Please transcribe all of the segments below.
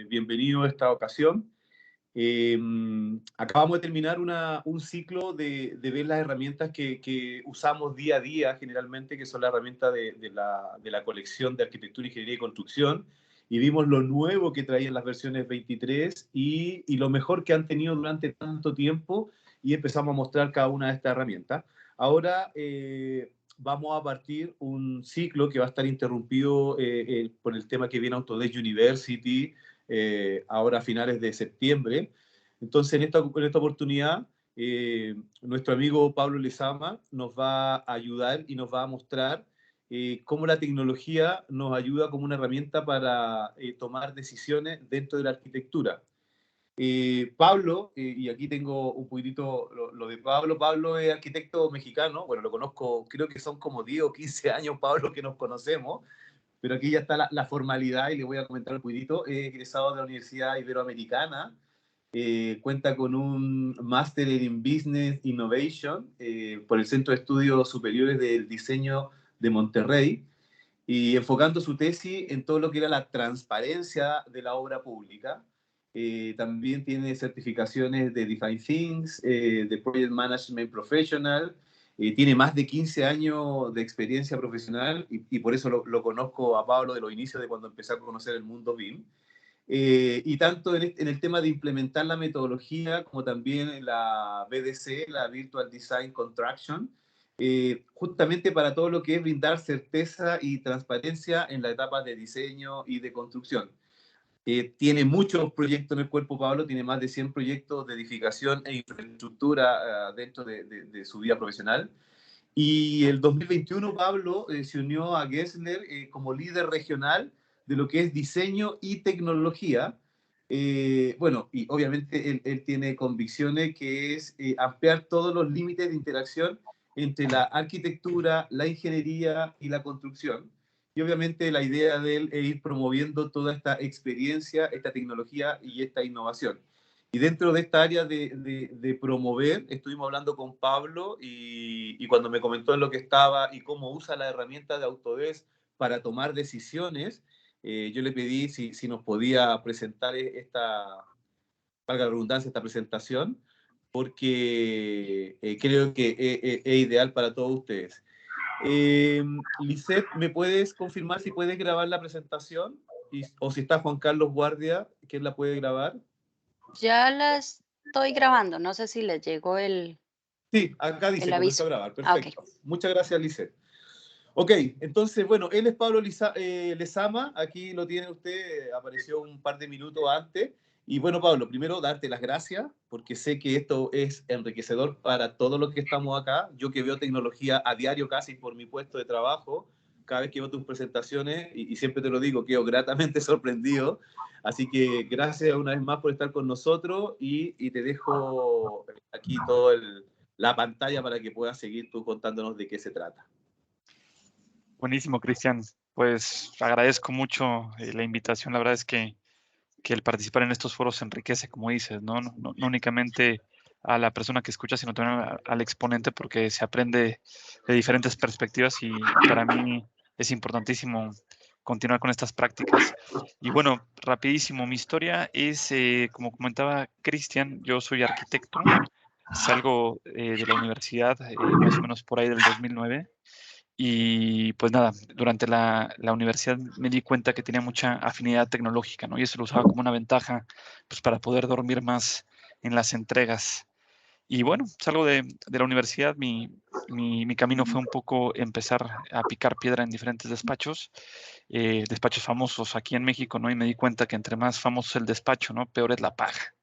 Bienvenido a esta ocasión. Acabamos de terminar un ciclo de ver las herramientas que usamos día a día generalmente, que son las herramientas de la colección de arquitectura, ingeniería y construcción, y vimos lo nuevo que traían las versiones 23 y lo mejor que han tenido durante tanto tiempo, y empezamos a mostrar cada una de estas herramientas. Ahora vamos a partir un ciclo que va a estar interrumpido por el tema que viene Autodesk University, ahora a finales de septiembre. Entonces, en esta oportunidad, nuestro amigo Pablo Lezama nos va a ayudar y nos va a mostrar cómo la tecnología nos ayuda como una herramienta para tomar decisiones dentro de la arquitectura. Pablo, y aquí tengo un poquitito lo de Pablo. Pablo es arquitecto mexicano, bueno, lo conozco, creo que son como 10 o 15 años, Pablo, que nos conocemos, pero aquí ya está la formalidad y le voy a comentar un poquitito. Es egresado de la Universidad Iberoamericana, cuenta con un Máster en Business Innovation por el Centro de Estudios Superiores del Diseño de Monterrey, y enfocando su tesis en todo lo que era la transparencia de la obra pública. También tiene certificaciones de Design Things, de Project Management Professional. Tiene más de 15 años de experiencia profesional y por eso lo conozco a Pablo de los inicios, de cuando empecé a conocer el mundo BIM. Y tanto en el tema de implementar la metodología como también en la VDC, la Virtual Design Construction, justamente para todo lo que es brindar certeza y transparencia en la etapa de diseño y de construcción. Tiene muchos proyectos en el cuerpo, Pablo, tiene más de 100 proyectos de edificación e infraestructura dentro de su vida profesional. Y el 2021 Pablo se unió a Gessler como líder regional de lo que es diseño y tecnología. Bueno, y obviamente él tiene convicciones que es ampliar todos los límites de interacción entre la arquitectura, la ingeniería y la construcción. Y obviamente la idea de él es ir promoviendo toda esta experiencia, esta tecnología y esta innovación. Y dentro de esta área de promover, estuvimos hablando con Pablo y cuando me comentó en lo que estaba y cómo usa la herramienta de Autodesk para tomar decisiones, yo le pedí si nos podía presentar valga la redundancia, esta presentación, porque creo que es ideal para todos ustedes. Lisette, ¿me puedes confirmar si puedes grabar la presentación? O si está Juan Carlos Guardia, ¿quién la puede grabar? Ya la estoy grabando, no sé si les llegó el Sí, acá dice, comenzó aviso. a grabar. Okey. Perfecto. Muchas gracias, Lisette. Ok, entonces, bueno, él es Pablo Lezama. Aquí lo tiene usted, apareció un par de minutos antes. Y bueno, Pablo, primero darte las gracias, porque sé que esto es enriquecedor para todos los que estamos acá. Yo que veo tecnología a diario casi por mi puesto de trabajo, cada vez que veo tus presentaciones, y siempre te lo digo, quedo gratamente sorprendido. Así que gracias una vez más por estar con nosotros y te dejo aquí la pantalla para que puedas seguir tú contándonos de qué se trata. Buenísimo, Cristian. Pues agradezco mucho la invitación. La verdad es que el participar en estos foros enriquece, como dices, ¿no? No únicamente a la persona que escucha, sino también al exponente, porque se aprende de diferentes perspectivas y para mí es importantísimo continuar con estas prácticas. Y bueno, rapidísimo, mi historia es, como comentaba Cristian, yo soy arquitecto, salgo de la universidad más o menos por ahí del 2009. Y pues nada, durante la universidad me di cuenta que tenía mucha afinidad tecnológica, ¿no? Y eso lo usaba como una ventaja, pues para poder dormir más en las entregas. Y bueno, salgo de la universidad, mi camino fue un poco empezar a picar piedra en diferentes despachos, despachos famosos aquí en México, ¿no? Y me di cuenta que entre más famoso es el despacho, ¿no? Peor es la paga.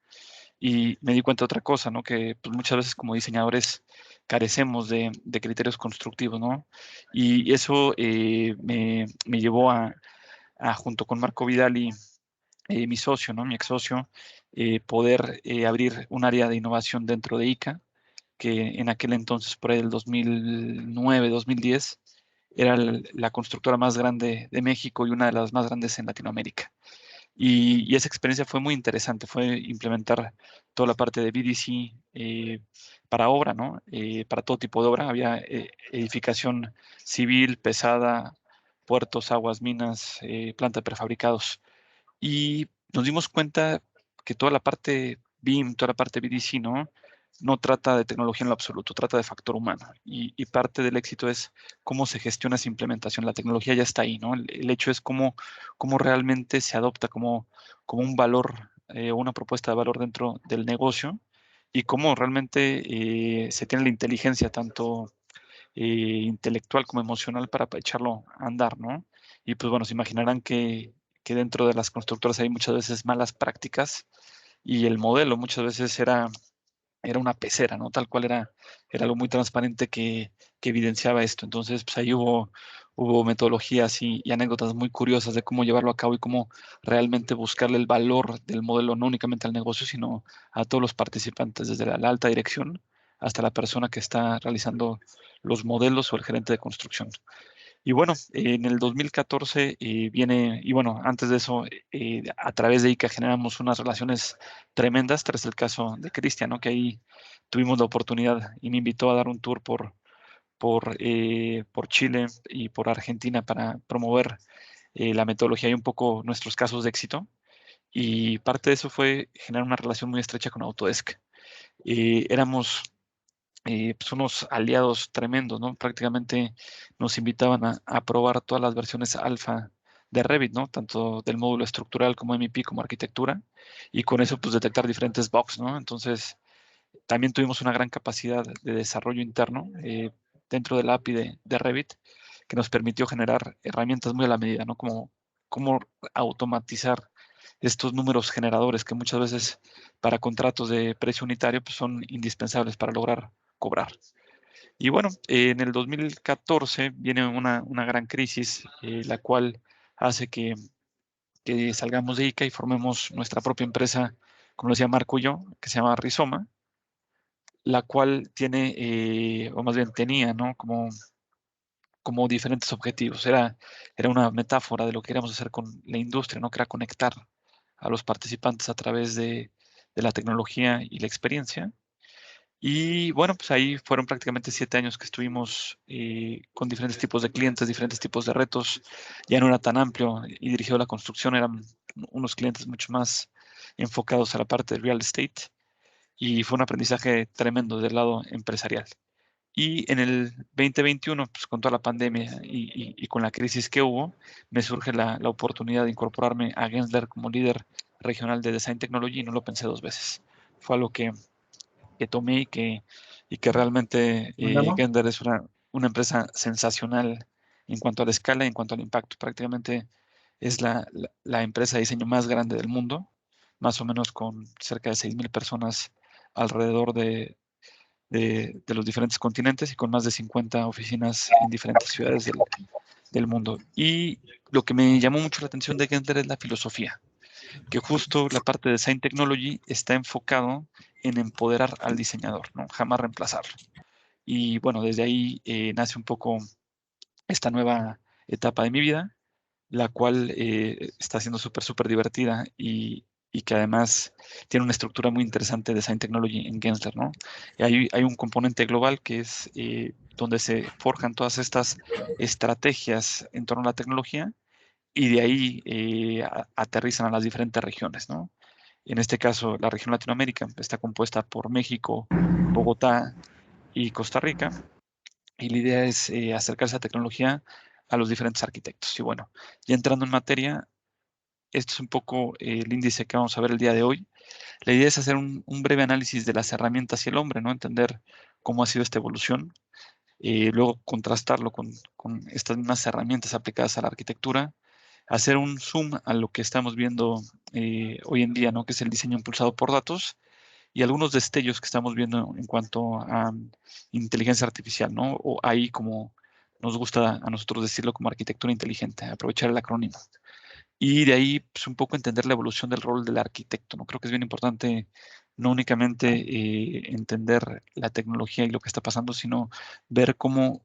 Y me di cuenta de otra cosa, ¿no? Que pues, muchas veces como diseñadores carecemos de criterios constructivos, ¿no? Y eso me llevó junto con Marco Vidal mi socio, ¿no? Mi ex socio, poder abrir un área de innovación dentro de ICA, que en aquel entonces, por ahí del 2009, 2010, era la constructora más grande de México y una de las más grandes en Latinoamérica. Y esa experiencia fue muy interesante, fue implementar toda la parte de VDC para obra, ¿no? Para todo tipo de obra. Había edificación civil, pesada, puertos, aguas, minas, planta de prefabricados. Y nos dimos cuenta que toda la parte BIM, toda la parte BDC, no trata de tecnología en lo absoluto, trata de factor humano. Y parte del éxito es cómo se gestiona esa implementación. La tecnología ya está ahí, ¿no? El hecho es cómo realmente se adopta como un valor, una propuesta de valor dentro del negocio y cómo realmente se tiene la inteligencia tanto intelectual como emocional para echarlo a andar, ¿no? Y pues bueno, se imaginarán que dentro de las constructoras hay muchas veces malas prácticas y el modelo muchas veces era una pecera, ¿no? Tal cual era algo muy transparente que evidenciaba esto. Entonces, pues ahí hubo metodologías y anécdotas muy curiosas de cómo llevarlo a cabo y cómo realmente buscarle el valor del modelo, no únicamente al negocio, sino a todos los participantes, desde la alta dirección hasta la persona que está realizando los modelos o el gerente de construcción. Y bueno, en el 2014 viene, y bueno, antes de eso, a través de ICA generamos unas relaciones tremendas, tras el caso de Cristian, ¿no? Que ahí tuvimos la oportunidad y me invitó a dar un tour por Chile y por Argentina para promover la metodología y un poco nuestros casos de éxito. Y parte de eso fue generar una relación muy estrecha con Autodesk. Éramos pues unos aliados tremendos, ¿no? Prácticamente nos invitaban a probar todas las versiones alfa de Revit, ¿no? Tanto del módulo estructural como MEP como arquitectura, y con eso pues detectar diferentes bugs, ¿no? Entonces, también tuvimos una gran capacidad de desarrollo interno dentro del API de Revit, que nos permitió generar herramientas muy a la medida, ¿no? Como cómo automatizar estos números generadores que muchas veces para contratos de precio unitario pues son indispensables para lograr cobrar. Y bueno, en el 2014 viene una gran crisis, la cual hace que salgamos de ICA y formemos nuestra propia empresa, como lo decía Marco y yo, que se llama Rizoma, la cual tiene, o más bien tenía, ¿no? Como diferentes objetivos. Era una metáfora de lo que queríamos hacer con la industria, ¿no? Que era conectar a los participantes a través de la tecnología y la experiencia. Y bueno, pues ahí fueron prácticamente 7 años que estuvimos con diferentes tipos de clientes, diferentes tipos de retos. Ya no era tan amplio y dirigido a la construcción, eran unos clientes mucho más enfocados a la parte de real estate y fue un aprendizaje tremendo del lado empresarial. Y en el 2021, pues con toda la pandemia y con la crisis que hubo, me surge la oportunidad de incorporarme a Gensler como líder regional de Design Technology y no lo pensé 2 veces. Fue algo que tomé y que realmente Gensler es una empresa sensacional en cuanto a la escala y en cuanto al impacto. Prácticamente es la empresa de diseño más grande del mundo, más o menos con cerca de 6,000 personas alrededor de los diferentes continentes y con más de 50 oficinas en diferentes ciudades del mundo. Y lo que me llamó mucho la atención de Gensler es la filosofía, que justo la parte de Design Technology está enfocado en empoderar al diseñador, ¿no? Jamás reemplazarlo. Y bueno, desde ahí nace un poco esta nueva etapa de mi vida, la cual está siendo súper divertida y que además tiene una estructura muy interesante de Design Technology en Gensler, ¿no? Y hay un componente global que es donde se forjan todas estas estrategias en torno a la tecnología y de ahí aterrizan a las diferentes regiones, ¿no? En este caso, la región Latinoamérica está compuesta por México, Bogotá y Costa Rica, y la idea es acercarse a tecnología a los diferentes arquitectos. Y bueno, ya entrando en materia, este es un poco el índice que vamos a ver el día de hoy. La idea es hacer un breve análisis de las herramientas y el hombre, ¿no? Entender cómo ha sido esta evolución, luego contrastarlo con estas mismas herramientas aplicadas a la arquitectura, hacer un zoom a lo que estamos viendo hoy en día, ¿no? Que es el diseño impulsado por datos y algunos destellos que estamos viendo en cuanto a inteligencia artificial, ¿no? O AI, como nos gusta a nosotros decirlo, como arquitectura inteligente, aprovechar el acrónimo. Y de ahí, pues, un poco entender la evolución del rol del arquitecto, ¿no? Creo que es bien importante no únicamente entender la tecnología y lo que está pasando, sino ver cómo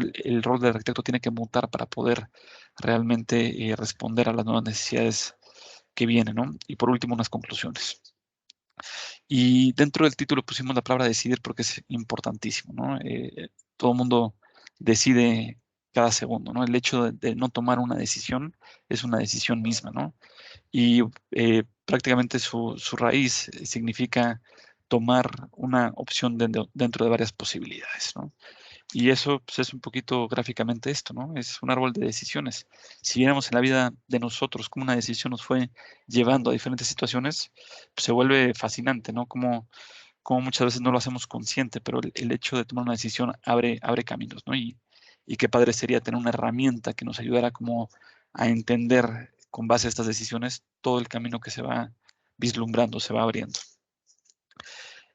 el rol del arquitecto tiene que mutar para poder realmente responder a las nuevas necesidades que vienen, ¿no? Y por último, unas conclusiones. Y dentro del título pusimos la palabra decidir porque es importantísimo, ¿no? Todo el mundo decide cada segundo, ¿no? El hecho de no tomar una decisión es una decisión misma, ¿no? Y prácticamente su raíz significa tomar una opción dentro de varias posibilidades, ¿no? Y eso pues, es un poquito gráficamente esto, ¿no? Es un árbol de decisiones. Si viéramos en la vida de nosotros cómo una decisión nos fue llevando a diferentes situaciones, pues, se vuelve fascinante, ¿no? Como muchas veces no lo hacemos consciente, pero el hecho de tomar una decisión abre caminos, ¿no? Y qué padre sería tener una herramienta que nos ayudara como a entender con base a estas decisiones todo el camino que se va vislumbrando, se va abriendo.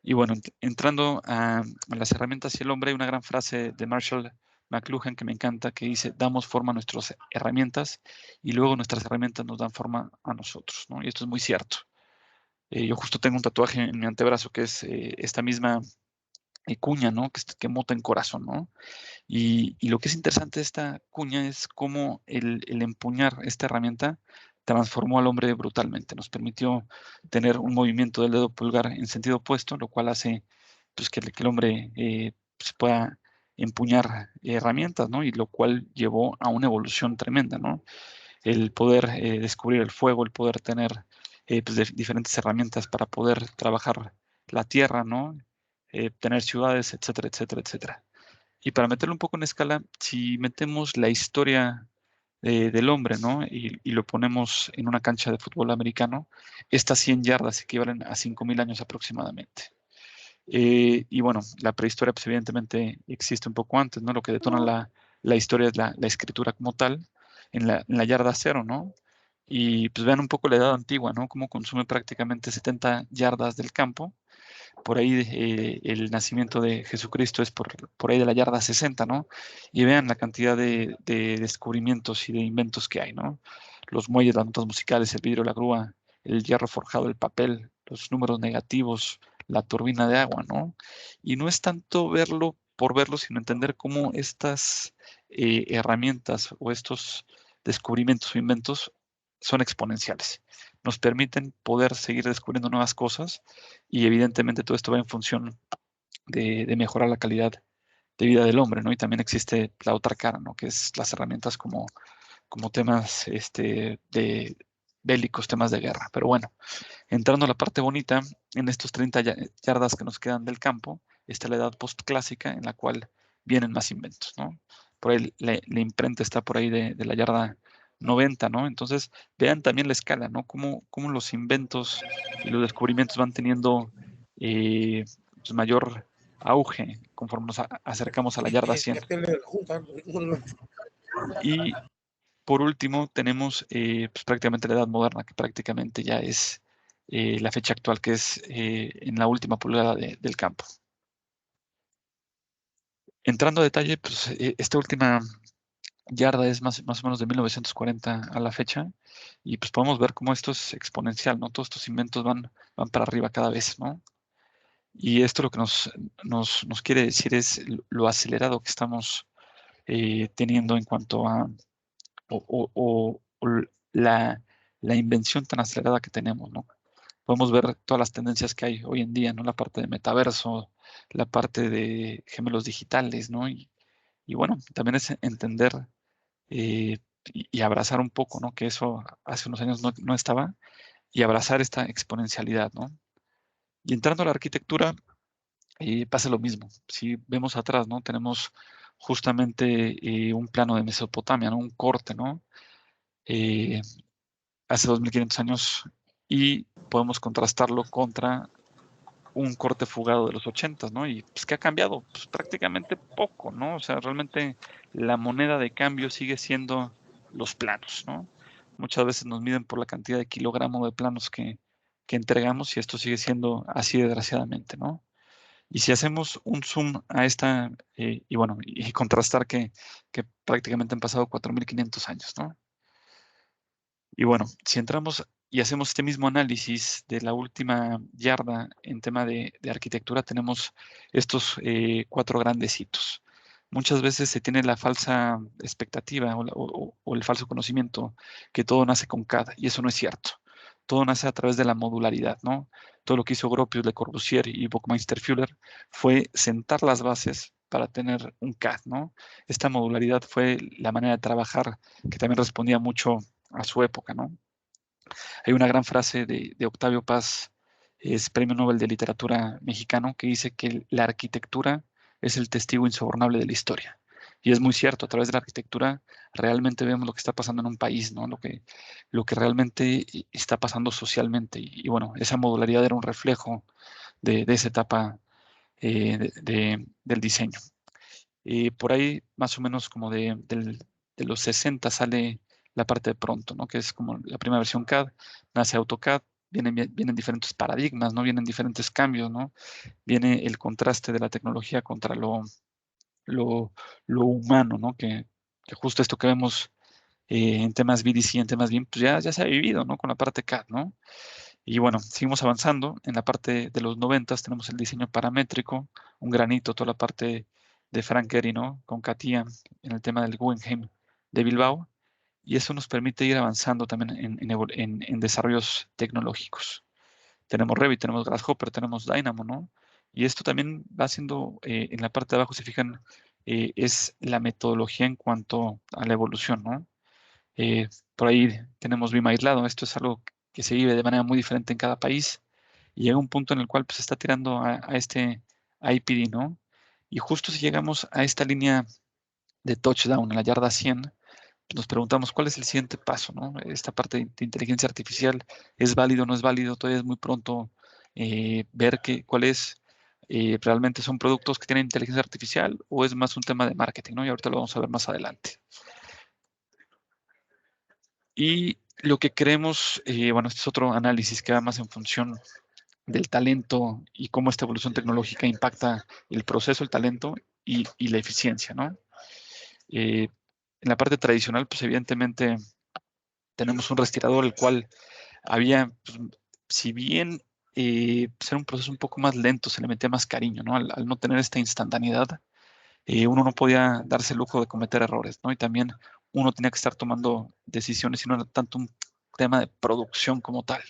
Y bueno, entrando a las herramientas y el hombre, hay una gran frase de Marshall McLuhan que me encanta, que dice, damos forma a nuestras herramientas y luego nuestras herramientas nos dan forma a nosotros, ¿no? Y esto es muy cierto. Yo justo tengo un tatuaje en mi antebrazo que es esta misma cuña, ¿no? Que muta en corazón, ¿no? Y lo que es interesante de esta cuña es cómo el empuñar esta herramienta transformó al hombre brutalmente. Nos permitió tener un movimiento del dedo pulgar en sentido opuesto, lo cual hace pues, que el hombre pues, pueda empuñar herramientas, ¿no? Y lo cual llevó a una evolución tremenda, ¿no? El poder descubrir el fuego, el poder tener pues, diferentes herramientas para poder trabajar la tierra, ¿no? Tener ciudades, etcétera, etcétera, etcétera. Y para meterlo un poco en escala, si metemos la historia del hombre, ¿no? Y lo ponemos en una cancha de fútbol americano, estas 100 yardas equivalen a 5.000 años aproximadamente. Y bueno, la prehistoria, pues evidentemente existe un poco antes, ¿no? Lo que detona la historia es la escritura como tal, en la yarda cero, ¿no? Y pues vean un poco la edad antigua, ¿no? Cómo consume prácticamente 70 yardas del campo. Por ahí el nacimiento de Jesucristo es por ahí de la yarda 60, ¿no? Y vean la cantidad de descubrimientos y de inventos que hay, ¿no? Los muelles, las notas musicales, el vidrio, la grúa, el hierro forjado, el papel, los números negativos, la turbina de agua, ¿no? Y no es tanto verlo por verlo, sino entender cómo estas herramientas o estos descubrimientos o inventos son exponenciales. Nos permiten poder seguir descubriendo nuevas cosas y evidentemente todo esto va en función de mejorar la calidad de vida del hombre, ¿no? Y también existe la otra cara, ¿no? Que es las herramientas como temas de bélicos, temas de guerra. Pero bueno, entrando a la parte bonita, en estos 30 yardas que nos quedan del campo, está la edad postclásica en la cual vienen más inventos, ¿no? Por ahí la imprenta está por ahí de la yarda 90, ¿no? Entonces, vean también la escala, ¿no? Cómo los inventos y los descubrimientos van teniendo pues mayor auge conforme nos acercamos a la yarda 100. Y por último, tenemos pues prácticamente la edad moderna, que prácticamente ya es la fecha actual, que es en la última pulgada del campo. Entrando a detalle, pues esta última yarda es más o menos de 1940 a la fecha, y pues podemos ver cómo esto es exponencial, ¿no? Todos estos inventos van para arriba cada vez, ¿no? Y esto lo que nos quiere decir es lo acelerado que estamos teniendo en cuanto a o la invención tan acelerada que tenemos, ¿no? Podemos ver todas las tendencias que hay hoy en día, ¿no? La parte de metaverso, la parte de gemelos digitales, ¿no? Y bueno, también es entender y abrazar un poco, ¿no? Que eso hace unos años no estaba, y abrazar esta exponencialidad, ¿no? Y entrando a la arquitectura, pasa lo mismo. Si vemos atrás, ¿no? Tenemos justamente un plano de Mesopotamia, ¿no? Un corte, ¿no? Hace 2500 años, y podemos contrastarlo contra un corte fugado de los 80, ¿no? Y pues, ¿qué ha cambiado? Pues prácticamente poco, ¿no? O sea, realmente la moneda de cambio sigue siendo los planos, ¿no? Muchas veces nos miden por la cantidad de kilogramos de planos que entregamos, y esto sigue siendo así desgraciadamente, ¿no? Y si hacemos un zoom a esta, y bueno, y contrastar que prácticamente han pasado 4500 años, ¿no? Y bueno, si entramos y hacemos este mismo análisis de la última yarda en tema de arquitectura, tenemos estos 4 grandes hitos. Muchas veces se tiene la falsa expectativa o el falso conocimiento que todo nace con CAD, y eso no es cierto. Todo nace a través de la modularidad, ¿no? Todo lo que hizo Gropius, Le Corbusier y Buckminster Fuller fue sentar las bases para tener un CAD, ¿no? Esta modularidad fue la manera de trabajar que también respondía mucho a su época, ¿no? Hay una gran frase de Octavio Paz, es Premio Nobel de Literatura mexicano, que dice que la arquitectura es el testigo insobornable de la historia. Y es muy cierto, a través de la arquitectura realmente vemos lo que está pasando en un país, ¿no? Lo que realmente está pasando socialmente. Y bueno, esa modularidad era un reflejo de esa etapa del diseño. Por ahí, más o menos como de los 60 sale la parte de pronto, ¿no? Que es como la primera versión CAD, nace AutoCAD, vienen diferentes paradigmas, ¿no? Vienen diferentes cambios, ¿no? Viene el contraste de la tecnología contra lo, lo humano, ¿no? Que justo esto que vemos en temas BDC, en temas BIM, pues ya se ha vivido, ¿no? Con la parte CAD, ¿no? Y bueno, seguimos avanzando. En la parte de los 90 tenemos el diseño paramétrico, un granito, toda la parte de Frank Gehry, ¿no? Con CATIA en el tema del Guggenheim de Bilbao. Y eso nos permite ir avanzando también en desarrollos tecnológicos. Tenemos Revit, tenemos Grasshopper, tenemos Dynamo, ¿no? Y esto también va haciendo, en la parte de abajo, se fijan, es la metodología en cuanto a la evolución, ¿no? Por ahí tenemos BIM aislado. Esto es algo que se vive de manera muy diferente en cada país y llega un punto en el cual pues, se está tirando a este IPD, ¿no? Y justo si llegamos a esta línea de touchdown, en la yarda 100, pues nos preguntamos cuál es el siguiente paso, ¿no? Esta parte de inteligencia artificial, ¿es válido o no es válido? Todavía es muy pronto ver cuál es. ¿Realmente son productos que tienen inteligencia artificial o es más un tema de marketing, ¿no? Y ahorita lo vamos a ver más adelante. Y lo que creemos, bueno, este es otro análisis que va más en función del talento y cómo esta evolución tecnológica impacta el proceso, el talento y la eficiencia, ¿no? En la parte tradicional, pues evidentemente tenemos un respirador, el cual había, pues, si bien ser un proceso un poco más lento, se le metía más cariño, ¿no? Al no tener esta instantaneidad, uno no podía darse el lujo de cometer errores, ¿no? Y también uno tenía que estar tomando decisiones y no era tanto un tema de producción como tal.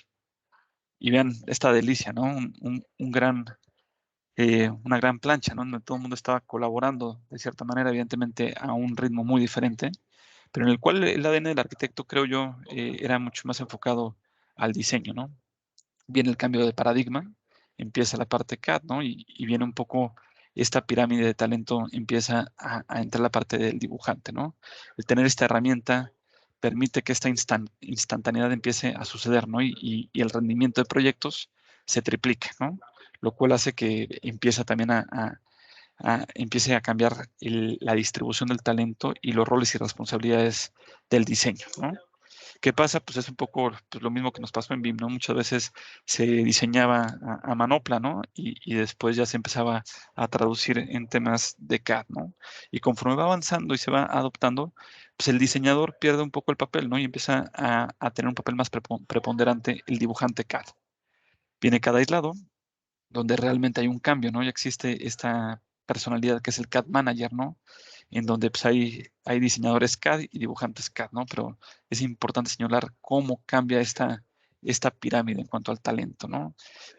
Y vean esta delicia, ¿no? Una gran plancha, ¿no? Donde todo el mundo estaba colaborando de cierta manera, evidentemente a un ritmo muy diferente, pero en el cual el ADN del arquitecto, creo yo, era mucho más enfocado al diseño, ¿no? Viene el cambio de paradigma, empieza la parte CAD, ¿no? Y viene un poco esta pirámide de talento, empieza a entrar la parte del dibujante, ¿no? El tener esta herramienta permite que esta instantaneidad empiece a suceder, ¿no? Y el rendimiento de proyectos se triplique, ¿no? Lo cual hace que empiece también empiece a cambiar la distribución del talento y los roles y responsabilidades del diseño, ¿no? ¿Qué pasa? Pues es un poco pues, lo mismo que nos pasó en BIM, ¿no? Muchas veces se diseñaba a manopla, ¿no? Y después ya se empezaba a traducir en temas de CAD, ¿no? Y conforme va avanzando y se va adoptando, pues el diseñador pierde un poco el papel, ¿no? Y empieza a tener un papel más preponderante el dibujante CAD. Viene CAD aislado, donde realmente hay un cambio, ¿no? Ya existe esta personalidad que es el CAD Manager, ¿no? En donde pues, hay diseñadores CAD y dibujantes CAD, ¿no? Pero es importante señalar cómo cambia esta pirámide en cuanto al talento, ¿no?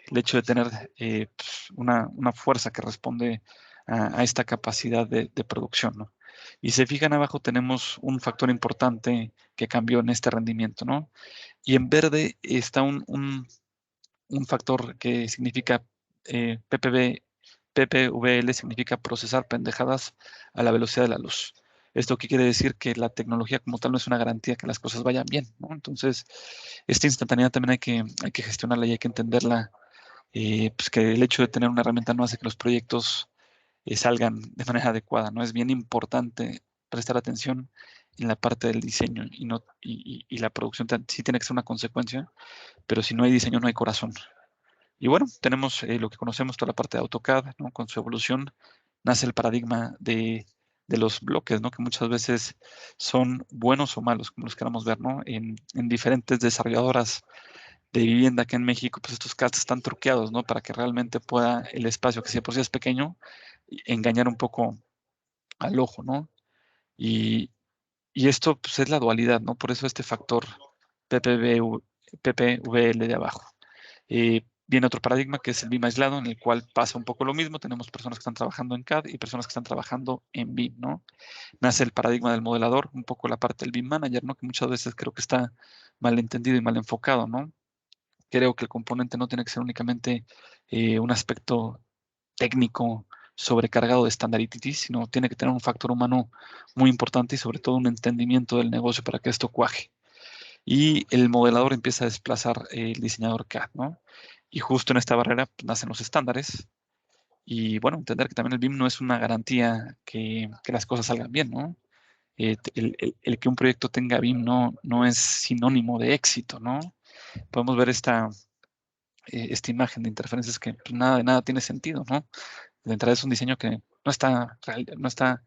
El hecho de tener pues, una fuerza que responde a esta capacidad de producción, ¿no? Y se fijan abajo tenemos un factor importante que cambió en este rendimiento, ¿no? Y en verde está un factor que significa PPVL significa procesar pendejadas a la velocidad de la luz. ¿Esto qué quiere decir? Que la tecnología como tal no es una garantía que las cosas vayan bien, ¿no? Entonces, esta instantaneidad también hay que gestionarla y hay que entenderla, pues que el hecho de tener una herramienta no hace que los proyectos salgan de manera adecuada, ¿no? Es bien importante prestar atención en la parte del diseño y, no, y la producción sí tiene que ser una consecuencia, pero si no hay diseño no hay corazón. Y bueno, tenemos lo que conocemos, toda la parte de AutoCAD, ¿no? Con su evolución nace el paradigma de los bloques, ¿no? Que muchas veces son buenos o malos, como los queramos ver, ¿no? En diferentes desarrolladoras de vivienda aquí en México, pues estos CADs están truqueados, ¿no? Para que realmente pueda el espacio, que si por sí es pequeño, engañar un poco al ojo, ¿no? Y, y esto, pues, es la dualidad, ¿no? Por eso este factor PPVL de abajo. viene otro paradigma que es el BIM aislado, en el cual pasa un poco lo mismo. Tenemos personas que están trabajando en CAD y personas que están trabajando en BIM, ¿no? Nace el paradigma del modelador, un poco la parte del BIM manager, ¿no? Que muchas veces creo que está mal entendido y mal enfocado, ¿no? Creo que el componente no tiene que ser únicamente un aspecto técnico sobrecargado de standardity, sino tiene que tener un factor humano muy importante y sobre todo un entendimiento del negocio para que esto cuaje. Y el modelador empieza a desplazar el diseñador CAD, ¿no? Y justo en esta barrera pues, nacen los estándares. Y bueno, entender que también el BIM no es una garantía que las cosas salgan bien, ¿no? El que un proyecto tenga BIM no es sinónimo de éxito, ¿no? Podemos ver esta imagen de interferencias que pues, nada de nada tiene sentido, ¿no? De entrada es un diseño que no está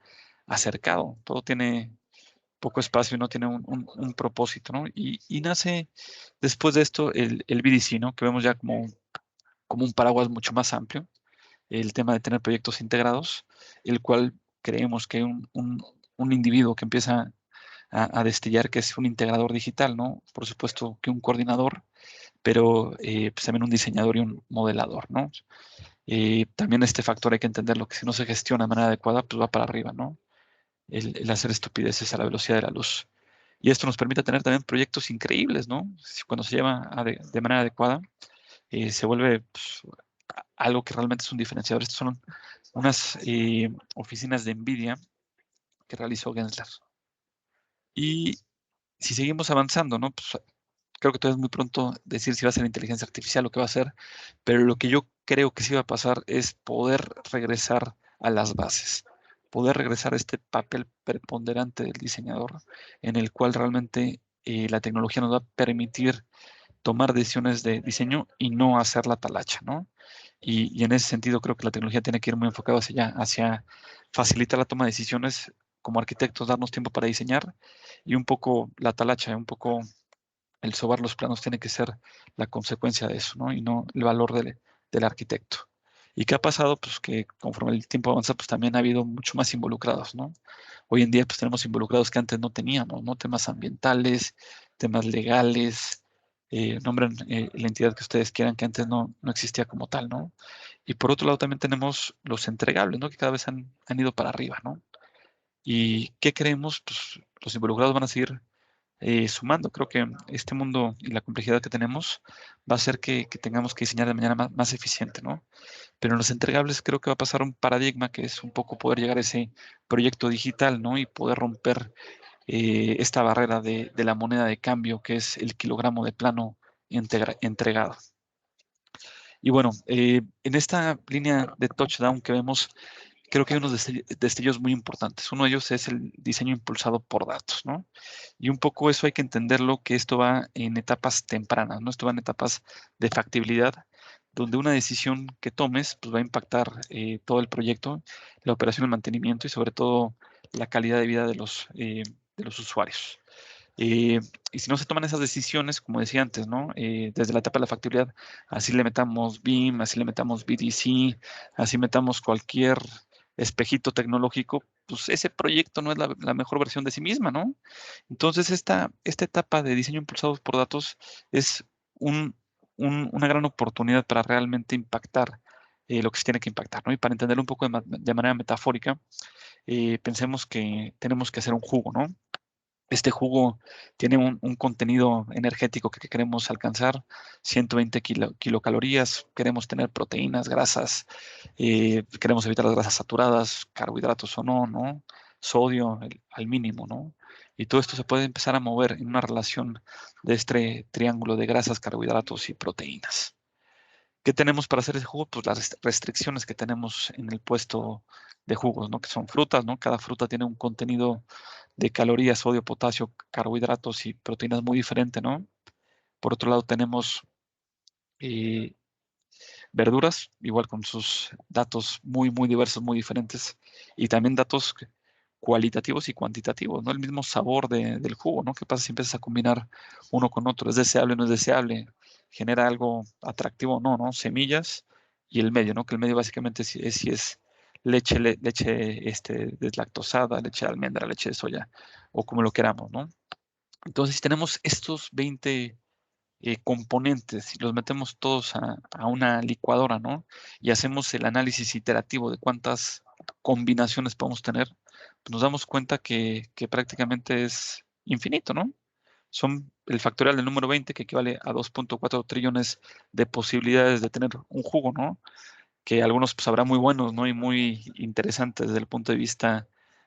acercado, todo tiene poco espacio y no tiene un propósito, ¿no? Y nace después de esto el BDC, ¿no? Que vemos ya como un paraguas mucho más amplio, el tema de tener proyectos integrados, el cual creemos que hay un individuo que empieza a destellar que es un integrador digital, ¿no? Por supuesto que un coordinador, pero pues también un diseñador y un modelador, ¿no? También este factor hay que entenderlo, que si no se gestiona de manera adecuada, pues va para arriba, ¿no? El hacer estupideces a la velocidad de la luz. Y esto nos permite tener también proyectos increíbles, ¿no? Cuando se lleva de manera adecuada, se vuelve pues, algo que realmente es un diferenciador. Estas son unas oficinas de NVIDIA que realizó Gensler. Y si seguimos avanzando, ¿no? Pues creo que todavía es muy pronto decir si va a ser inteligencia artificial o qué va a ser, pero lo que yo creo que sí va a pasar es poder regresar a las bases, poder regresar a este papel preponderante del diseñador, en el cual realmente la tecnología nos va a permitir tomar decisiones de diseño y no hacer la talacha, ¿no? Y en ese sentido creo que la tecnología tiene que ir muy enfocada hacia allá, hacia facilitar la toma de decisiones como arquitectos, darnos tiempo para diseñar y un poco la talacha, un poco el sobar los planos tiene que ser la consecuencia de eso, ¿no? Y no el valor del arquitecto. ¿Y qué ha pasado? Pues que conforme el tiempo avanza, pues también ha habido mucho más involucrados, ¿no? Hoy en día, pues tenemos involucrados que antes no teníamos, ¿no? Temas ambientales, temas legales, nombren la entidad que ustedes quieran, que antes no existía como tal, ¿no? Y por otro lado también tenemos los entregables, ¿no? Que cada vez han ido para arriba, ¿no? ¿Y qué creemos? Pues los involucrados van a seguir sumando. Creo que este mundo y la complejidad que tenemos va a hacer que tengamos que diseñar de manera más eficiente, ¿no? Pero en los entregables creo que va a pasar un paradigma que es un poco poder llegar a ese proyecto digital, ¿no? Y poder romper esta barrera de la moneda de cambio que es el kilogramo de plano entregado. Y bueno, en esta línea de touchdown que vemos, creo que hay unos destellos muy importantes. Uno de ellos es el diseño impulsado por datos, ¿no? Y un poco eso hay que entenderlo, que esto va en etapas tempranas, ¿no? Esto va en etapas de factibilidad, donde una decisión que tomes pues, va a impactar todo el proyecto, la operación, el mantenimiento y sobre todo la calidad de vida de los usuarios. Y si no se toman esas decisiones, como decía antes, ¿no? Desde la etapa de la factibilidad, así le metamos BIM, así le metamos BDC, así metamos cualquier espejito tecnológico, pues ese proyecto no es la mejor versión de sí misma, ¿no? Entonces, esta etapa de diseño impulsado por datos es una gran oportunidad para realmente impactar lo que se tiene que impactar, ¿no? Y para entenderlo un poco de manera metafórica, pensemos que tenemos que hacer un jugo, ¿no? Este jugo tiene un contenido energético que queremos alcanzar, 120 kilocalorías, queremos tener proteínas, grasas, queremos evitar las grasas saturadas, carbohidratos o no, sodio al mínimo, ¿no? Y todo esto se puede empezar a mover en una relación de este triángulo de grasas, carbohidratos y proteínas. ¿Qué tenemos para hacer ese jugo? Pues las restricciones que tenemos en el puesto de jugos, ¿no? Que son frutas, ¿no? Cada fruta tiene un contenido de calorías, sodio, potasio, carbohidratos y proteínas muy diferente, ¿no? Por otro lado tenemos eh, verduras, igual con sus datos muy diversos, muy diferentes, y también datos cualitativos y cuantitativos, ¿no? El mismo sabor del jugo, ¿no? ¿Qué pasa si empiezas a combinar uno con otro? ¿Es deseable o no es deseable? ¿Genera algo atractivo o no, no? Semillas y el medio, ¿no? Que el medio básicamente si es leche deslactosada, leche de almendra, leche de soya, o como lo queramos, ¿no? Entonces, si tenemos estos 20 componentes y los metemos todos a una licuadora, ¿no? Y hacemos el análisis iterativo de cuántas combinaciones podemos tener, pues nos damos cuenta que prácticamente es infinito, ¿no? Son el factorial del número 20, que equivale a 2.4 trillones de posibilidades de tener un jugo, ¿no? Que algunos pues habrá muy buenos, ¿no? Y muy interesantes desde el punto de vista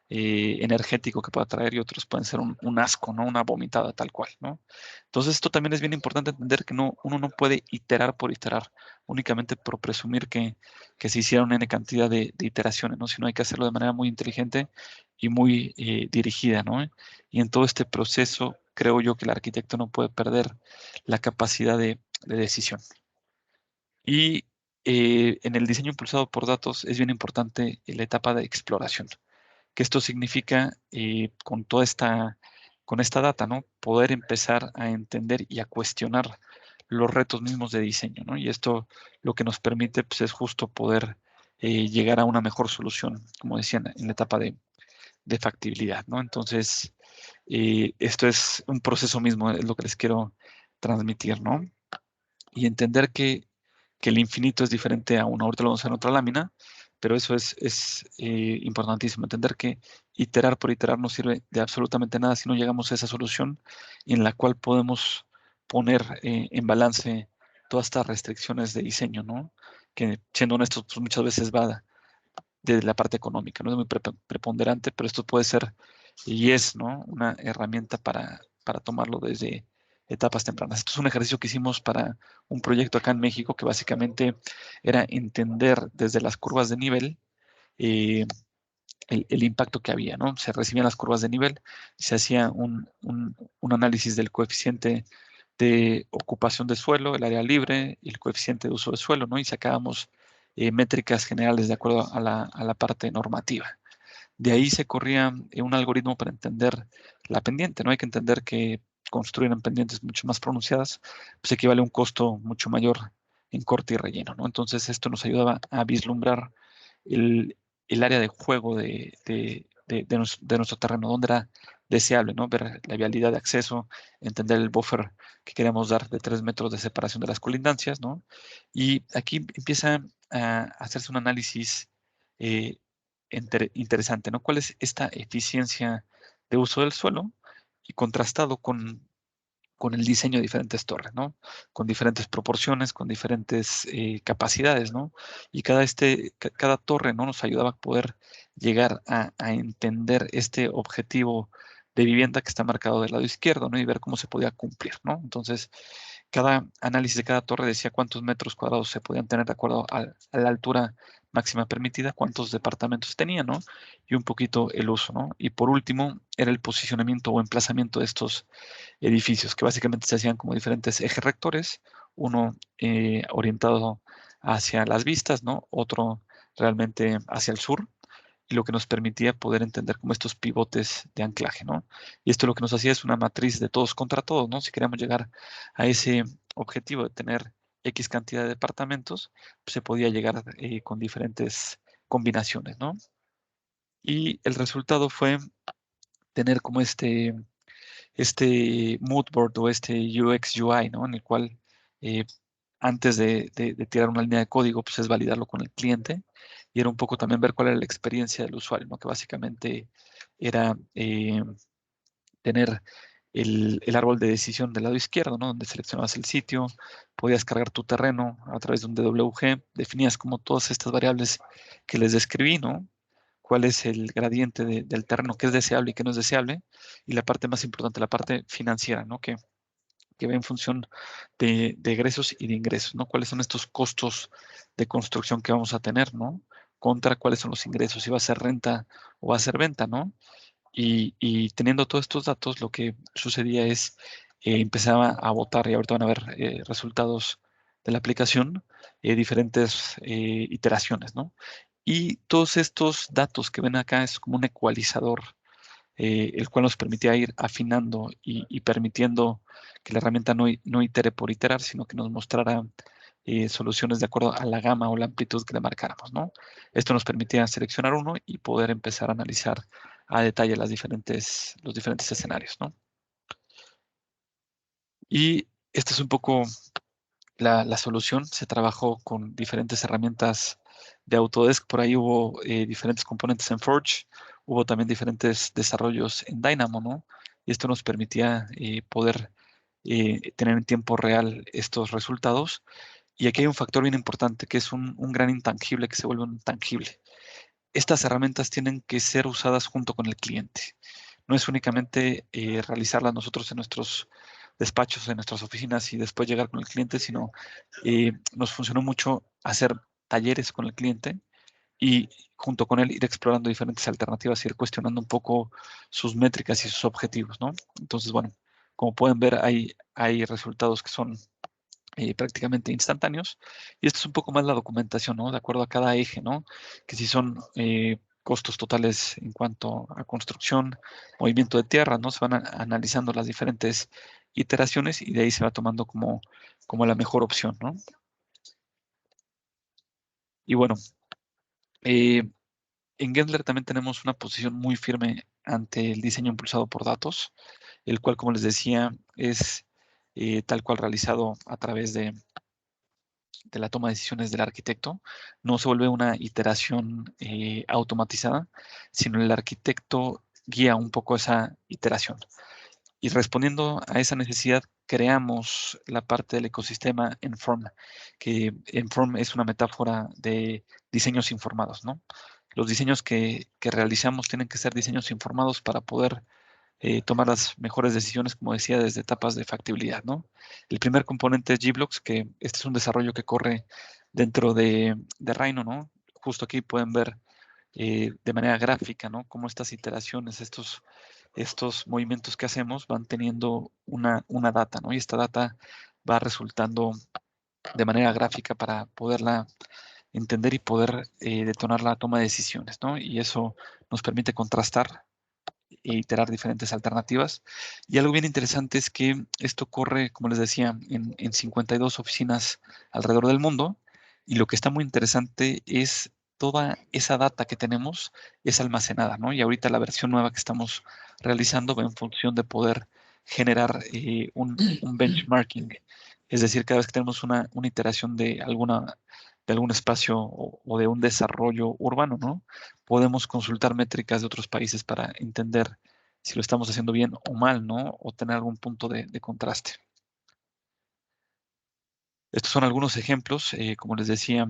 energético que pueda traer, y otros pueden ser un asco, ¿no? Una vomitada tal cual, ¿no? Entonces esto también es bien importante entender que uno no puede iterar por iterar, únicamente por presumir que se hicieron N cantidad de iteraciones, ¿no? Sino hay que hacerlo de manera muy inteligente y muy dirigida, ¿no? Y en todo este proceso creo yo que el arquitecto no puede perder la capacidad de decisión. Y en el diseño impulsado por datos es bien importante la etapa de exploración, que esto significa con esta data, ¿no? Poder empezar a entender y a cuestionar los retos mismos de diseño, ¿no? Y esto lo que nos permite, pues, es justo poder llegar a una mejor solución, como decían, en la etapa de factibilidad, ¿no? Entonces, esto es un proceso mismo, es lo que les quiero transmitir, ¿no? Y entender que el infinito es diferente a uno. Ahorita lo vamos a ver en otra lámina, pero eso es importantísimo. Entender que iterar por iterar no sirve de absolutamente nada si no llegamos a esa solución en la cual podemos poner en balance todas estas restricciones de diseño, ¿no? Que, siendo honestos, pues muchas veces va de la parte económica, no es muy preponderante, pero esto puede ser y es, ¿no? Una herramienta para tomarlo desde etapas tempranas. Esto es un ejercicio que hicimos para un proyecto acá en México que básicamente era entender desde las curvas de nivel eh, el impacto que había, ¿no? Se recibían las curvas de nivel, se hacía un análisis del coeficiente de ocupación de suelo, el área libre y el coeficiente de uso de suelo, ¿no? Y sacábamos métricas generales de acuerdo a la parte normativa. De ahí se corría un algoritmo para entender la pendiente, ¿no? Hay que entender que construir en pendientes mucho más pronunciadas, pues equivale a un costo mucho mayor en corte y relleno, ¿no? Entonces esto nos ayudaba a vislumbrar el área de juego de nuestro terreno, donde era deseable, ¿no? Ver la vialidad de acceso, entender el buffer que queremos dar de 3 metros de separación de las colindancias, ¿no? Y aquí empieza a hacerse un análisis eh, interesante, ¿no? ¿Cuál es esta eficiencia de uso del suelo? Y contrastado con el diseño de diferentes torres, ¿no? Con diferentes proporciones, con diferentes capacidades, ¿no? Y cada torre, ¿no? Nos ayudaba a poder llegar a entender este objetivo de vivienda que está marcado del lado izquierdo, ¿no? Y ver cómo se podía cumplir, ¿no? Entonces, cada análisis de cada torre decía cuántos metros cuadrados se podían tener de acuerdo a la altura máxima permitida, cuántos departamentos tenía, ¿no? Y un poquito el uso, ¿no? Y por último, era el posicionamiento o emplazamiento de estos edificios, que básicamente se hacían como diferentes ejes rectores, uno orientado hacia las vistas, ¿no? Otro realmente hacia el sur, y lo que nos permitía poder entender como estos pivotes de anclaje, ¿no? Y esto lo que nos hacía es una matriz de todos contra todos, ¿no? Si queríamos llegar a ese objetivo de tener X cantidad de departamentos, pues se podía llegar con diferentes combinaciones, ¿no? Y el resultado fue tener como este mood board o este UX UI, ¿no? En el cual eh, antes de tirar una línea de código, pues es validarlo con el cliente, y era un poco también ver cuál era la experiencia del usuario, ¿no? Que básicamente era tener el árbol de decisión del lado izquierdo, ¿no? Donde seleccionabas el sitio, podías cargar tu terreno a través de un DWG, definías como todas estas variables que les describí, ¿no? Cuál es el gradiente del terreno, qué es deseable y qué no es deseable, y la parte más importante, la parte financiera, ¿no? Que ve en función de egresos y de ingresos, ¿no? ¿Cuáles son estos costos de construcción que vamos a tener, ¿no? Contra cuáles son los ingresos, si va a ser renta o va a ser venta, ¿no? Y teniendo todos estos datos, lo que sucedía es empezaba a votar, y ahorita van a ver resultados de la aplicación, diferentes iteraciones, ¿no? Y todos estos datos que ven acá es como un ecualizador, el cual nos permitía ir afinando y permitiendo que la herramienta no itere por iterar, sino que nos mostrara soluciones de acuerdo a la gama o la amplitud que le marcáramos, ¿no? Esto nos permitía seleccionar uno y poder empezar a analizar a detalle los diferentes escenarios, ¿no? Y esta es un poco la solución. Se trabajó con diferentes herramientas de Autodesk. Por ahí hubo diferentes componentes en Forge. Hubo también diferentes desarrollos en Dynamo, ¿no? Y esto nos permitía poder tener en tiempo real estos resultados. Y aquí hay un factor bien importante, que es un gran intangible que se vuelve un tangible. Estas herramientas tienen que ser usadas junto con el cliente. No es únicamente realizarlas nosotros en nuestros despachos, en nuestras oficinas y después llegar con el cliente, sino nos funcionó mucho hacer talleres con el cliente y junto con él ir explorando diferentes alternativas, ir cuestionando un poco sus métricas y sus objetivos, ¿no? Entonces, bueno, como pueden ver, hay resultados que son prácticamente instantáneos. Y esto es un poco más la documentación, ¿no? De acuerdo a cada eje, ¿no? Que si son costos totales en cuanto a construcción, movimiento de tierra, ¿no? Se van analizando las diferentes iteraciones y de ahí se va tomando como la mejor opción, ¿no? Y bueno, eh, en Gendler también tenemos una posición muy firme ante el diseño impulsado por datos, el cual, como les decía, es tal cual realizado a través de la toma de decisiones del arquitecto. No se vuelve una iteración automatizada, sino el arquitecto guía un poco esa iteración. Y respondiendo a esa necesidad, creamos la parte del ecosistema Enform, que Enform es una metáfora de diseños informados, ¿no? Los diseños que realizamos tienen que ser diseños informados para poder tomar las mejores decisiones, como decía, desde etapas de factibilidad, ¿no? El primer componente es Gblocks, que este es un desarrollo que corre dentro de Rhino, ¿no? Justo aquí pueden ver de manera gráfica, ¿no? Cómo estas iteraciones, estos movimientos que hacemos van teniendo una data, ¿no? Y esta data va resultando de manera gráfica para poderla entender y poder detonar la toma de decisiones, ¿no? Y eso nos permite contrastar e iterar diferentes alternativas. Y algo bien interesante es que esto corre, como les decía, en 52 oficinas alrededor del mundo. Y lo que está muy interesante es toda esa data que tenemos es almacenada, ¿no? Y ahorita la versión nueva que estamos realizando va en función de poder generar un benchmarking. Es decir, cada vez que tenemos una iteración de algún espacio o de un desarrollo urbano, ¿no? Podemos consultar métricas de otros países para entender si lo estamos haciendo bien o mal, ¿no? O tener algún punto de contraste. Estos son algunos ejemplos. Como les decía,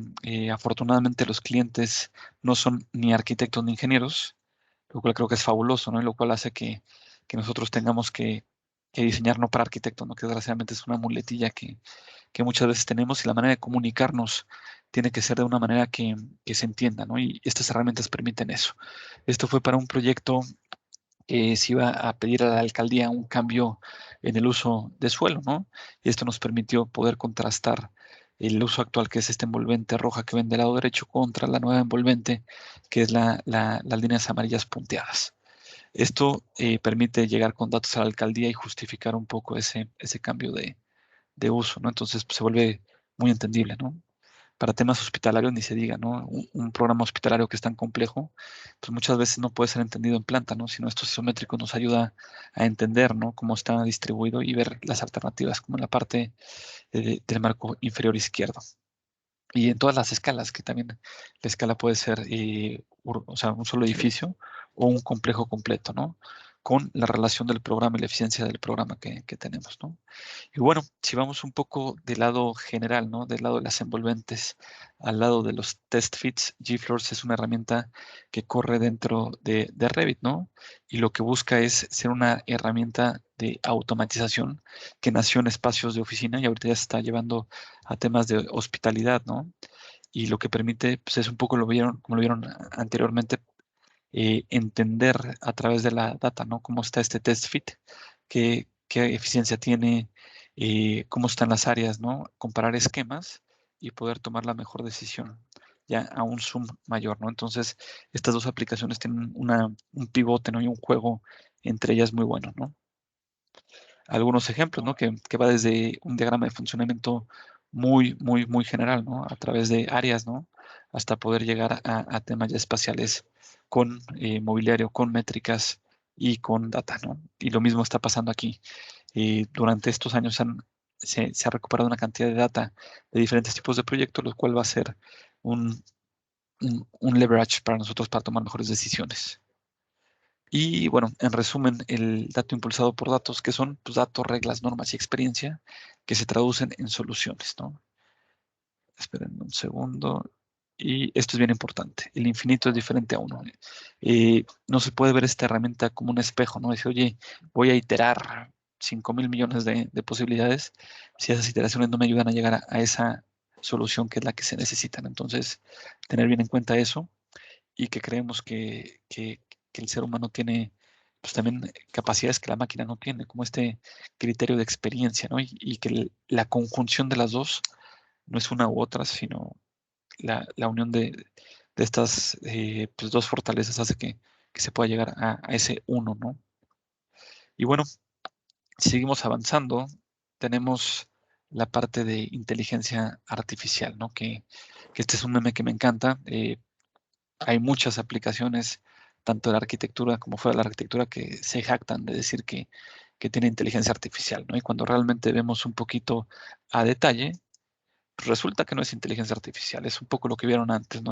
afortunadamente los clientes no son ni arquitectos ni ingenieros, lo cual creo que es fabuloso, ¿no? Y lo cual hace que nosotros tengamos que diseñar no para arquitectos, ¿no? Que desgraciadamente es una muletilla que muchas veces tenemos y la manera de comunicarnos tiene que ser de una manera que se entienda, ¿no? Y estas herramientas permiten eso. Esto fue para un proyecto que se iba a pedir a la alcaldía un cambio en el uso de suelo, ¿no? Y esto nos permitió poder contrastar el uso actual, que es esta envolvente roja que ven del lado derecho, contra la nueva envolvente, que es las líneas amarillas punteadas. Esto permite llegar con datos a la alcaldía y justificar un poco ese cambio de uso, ¿no? Entonces pues, se vuelve muy entendible, ¿no? Para temas hospitalarios ni se diga, ¿no? Un programa hospitalario que es tan complejo, pues muchas veces no puede ser entendido en planta, ¿no? Sino estos isométricos nos ayuda a entender, ¿no? Cómo está distribuido y ver las alternativas, como en la parte del marco inferior izquierdo. Y en todas las escalas, que también la escala puede ser, o sea, un solo edificio o un complejo completo, ¿no? Con la relación del programa y la eficiencia del programa que tenemos, ¿no? Y bueno, si vamos un poco del lado general, ¿no? Del lado de las envolventes al lado de los test fits, GFloors es una herramienta que corre dentro de Revit, ¿no? Y lo que busca es ser una herramienta de automatización que nació en espacios de oficina y ahorita ya se está llevando a temas de hospitalidad, ¿no? Y lo que permite, pues es un poco como lo vieron anteriormente, entender a través de la data, ¿no? Cómo está este test fit, qué eficiencia tiene, cómo están las áreas, ¿no? Comparar esquemas y poder tomar la mejor decisión ya a un zoom mayor, ¿no? Entonces, estas dos aplicaciones tienen un pivote, ¿no? Y un juego entre ellas muy bueno, ¿no? Algunos ejemplos, ¿no? Que va desde un diagrama de funcionamiento muy general, ¿no? A través de áreas, ¿no? Hasta poder llegar a temas ya espaciales con mobiliario, con métricas y con data, ¿no? Y lo mismo está pasando aquí. Durante estos años han se ha recuperado una cantidad de data de diferentes tipos de proyectos, lo cual va a ser un leverage para nosotros para tomar mejores decisiones. Y bueno, en resumen, el dato impulsado por datos, que son pues, datos, reglas, normas y experiencia, que se traducen en soluciones, ¿no? Esperen un segundo. Y esto es bien importante. El infinito es diferente a uno. No se puede ver esta herramienta como un espejo, ¿no? Dice, oye, voy a iterar 5.000 millones de posibilidades si esas iteraciones no me ayudan a llegar a esa solución que es la que se necesitan. Entonces, tener bien en cuenta eso y que creemos que el ser humano tiene pues también capacidades que la máquina no tiene, como este criterio de experiencia, ¿no? Y que la conjunción de las dos no es una u otra, sino la unión de estas pues dos fortalezas hace que se pueda llegar a ese uno, ¿no? Y bueno, si seguimos avanzando, tenemos la parte de inteligencia artificial, ¿no? Que este es un meme que me encanta. Hay muchas aplicaciones, tanto de la arquitectura como fuera de la arquitectura, que se jactan de decir que tiene inteligencia artificial, ¿no? Y cuando realmente vemos un poquito a detalle, pues resulta que no es inteligencia artificial, es un poco lo que vieron antes, ¿no?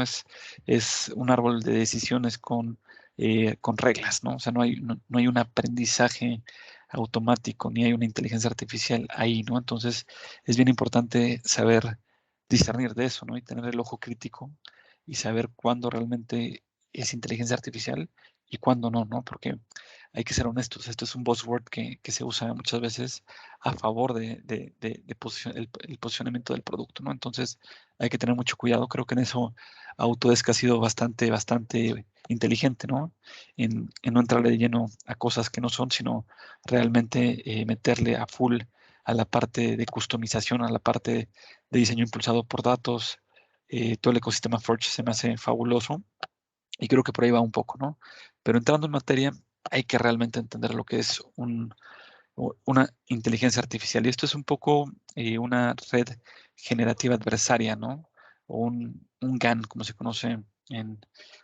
Es un árbol de decisiones con reglas, ¿no? O sea, no hay un aprendizaje automático, ni hay una inteligencia artificial ahí, ¿no? Entonces, es bien importante saber discernir de eso, ¿no? Y tener el ojo crítico y saber cuándo realmente es inteligencia artificial y cuándo no, ¿no? Porque hay que ser honestos, esto es un buzzword que se usa muchas veces a favor el posicionamiento del producto, ¿no? Entonces hay que tener mucho cuidado. Creo que en eso Autodesk ha sido bastante inteligente, ¿no? En no entrarle de lleno a cosas que no son, sino realmente meterle a full a la parte de customización, a la parte de diseño impulsado por datos. Todo el ecosistema Forge se me hace fabuloso y creo que por ahí va un poco, ¿no? Pero entrando en materia, hay que realmente entender lo que es una inteligencia artificial. Y esto es un poco una red generativa adversaria, ¿no? O un GAN, como se conoce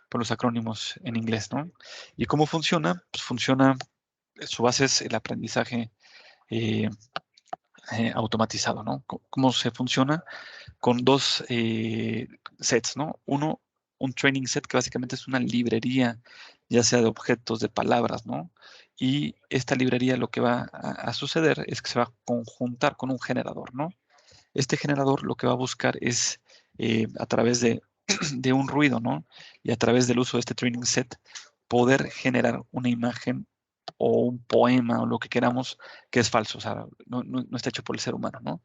por los acrónimos en inglés, ¿no? ¿Y cómo funciona? Pues funciona, su base es el aprendizaje eh, automatizado, ¿no? ¿Cómo se funciona? Con dos sets, ¿no? Uno, un training set que básicamente es una librería, ya sea de objetos, de palabras, ¿no? Y esta librería lo que va a suceder es que se va a conjuntar con un generador, ¿no? Este generador lo que va a buscar es a través de un ruido, ¿no? Y a través del uso de este training set, poder generar una imagen o un poema o lo que queramos que es falso, o sea, no está hecho por el ser humano, ¿no?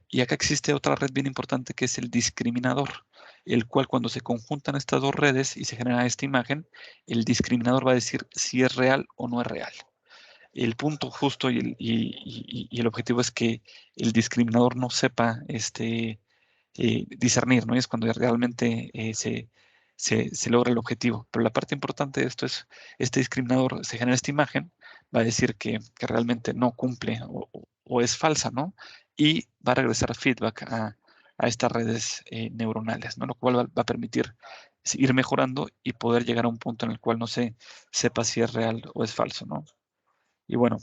Y acá existe otra red bien importante que es el discriminador, el cual cuando se conjuntan estas dos redes y se genera esta imagen, el discriminador va a decir si es real o no es real. El punto justo y el objetivo es que el discriminador no sepa discernir, ¿no? Y es cuando realmente se logra el objetivo. Pero la parte importante de esto es, este discriminador se genera esta imagen, va a decir que realmente no cumple o es falsa, ¿no? Y va a regresar feedback a estas redes neuronales, ¿no? Lo cual va a permitir ir mejorando y poder llegar a un punto en el cual no se sepa si es real o es falso, ¿no? Y bueno,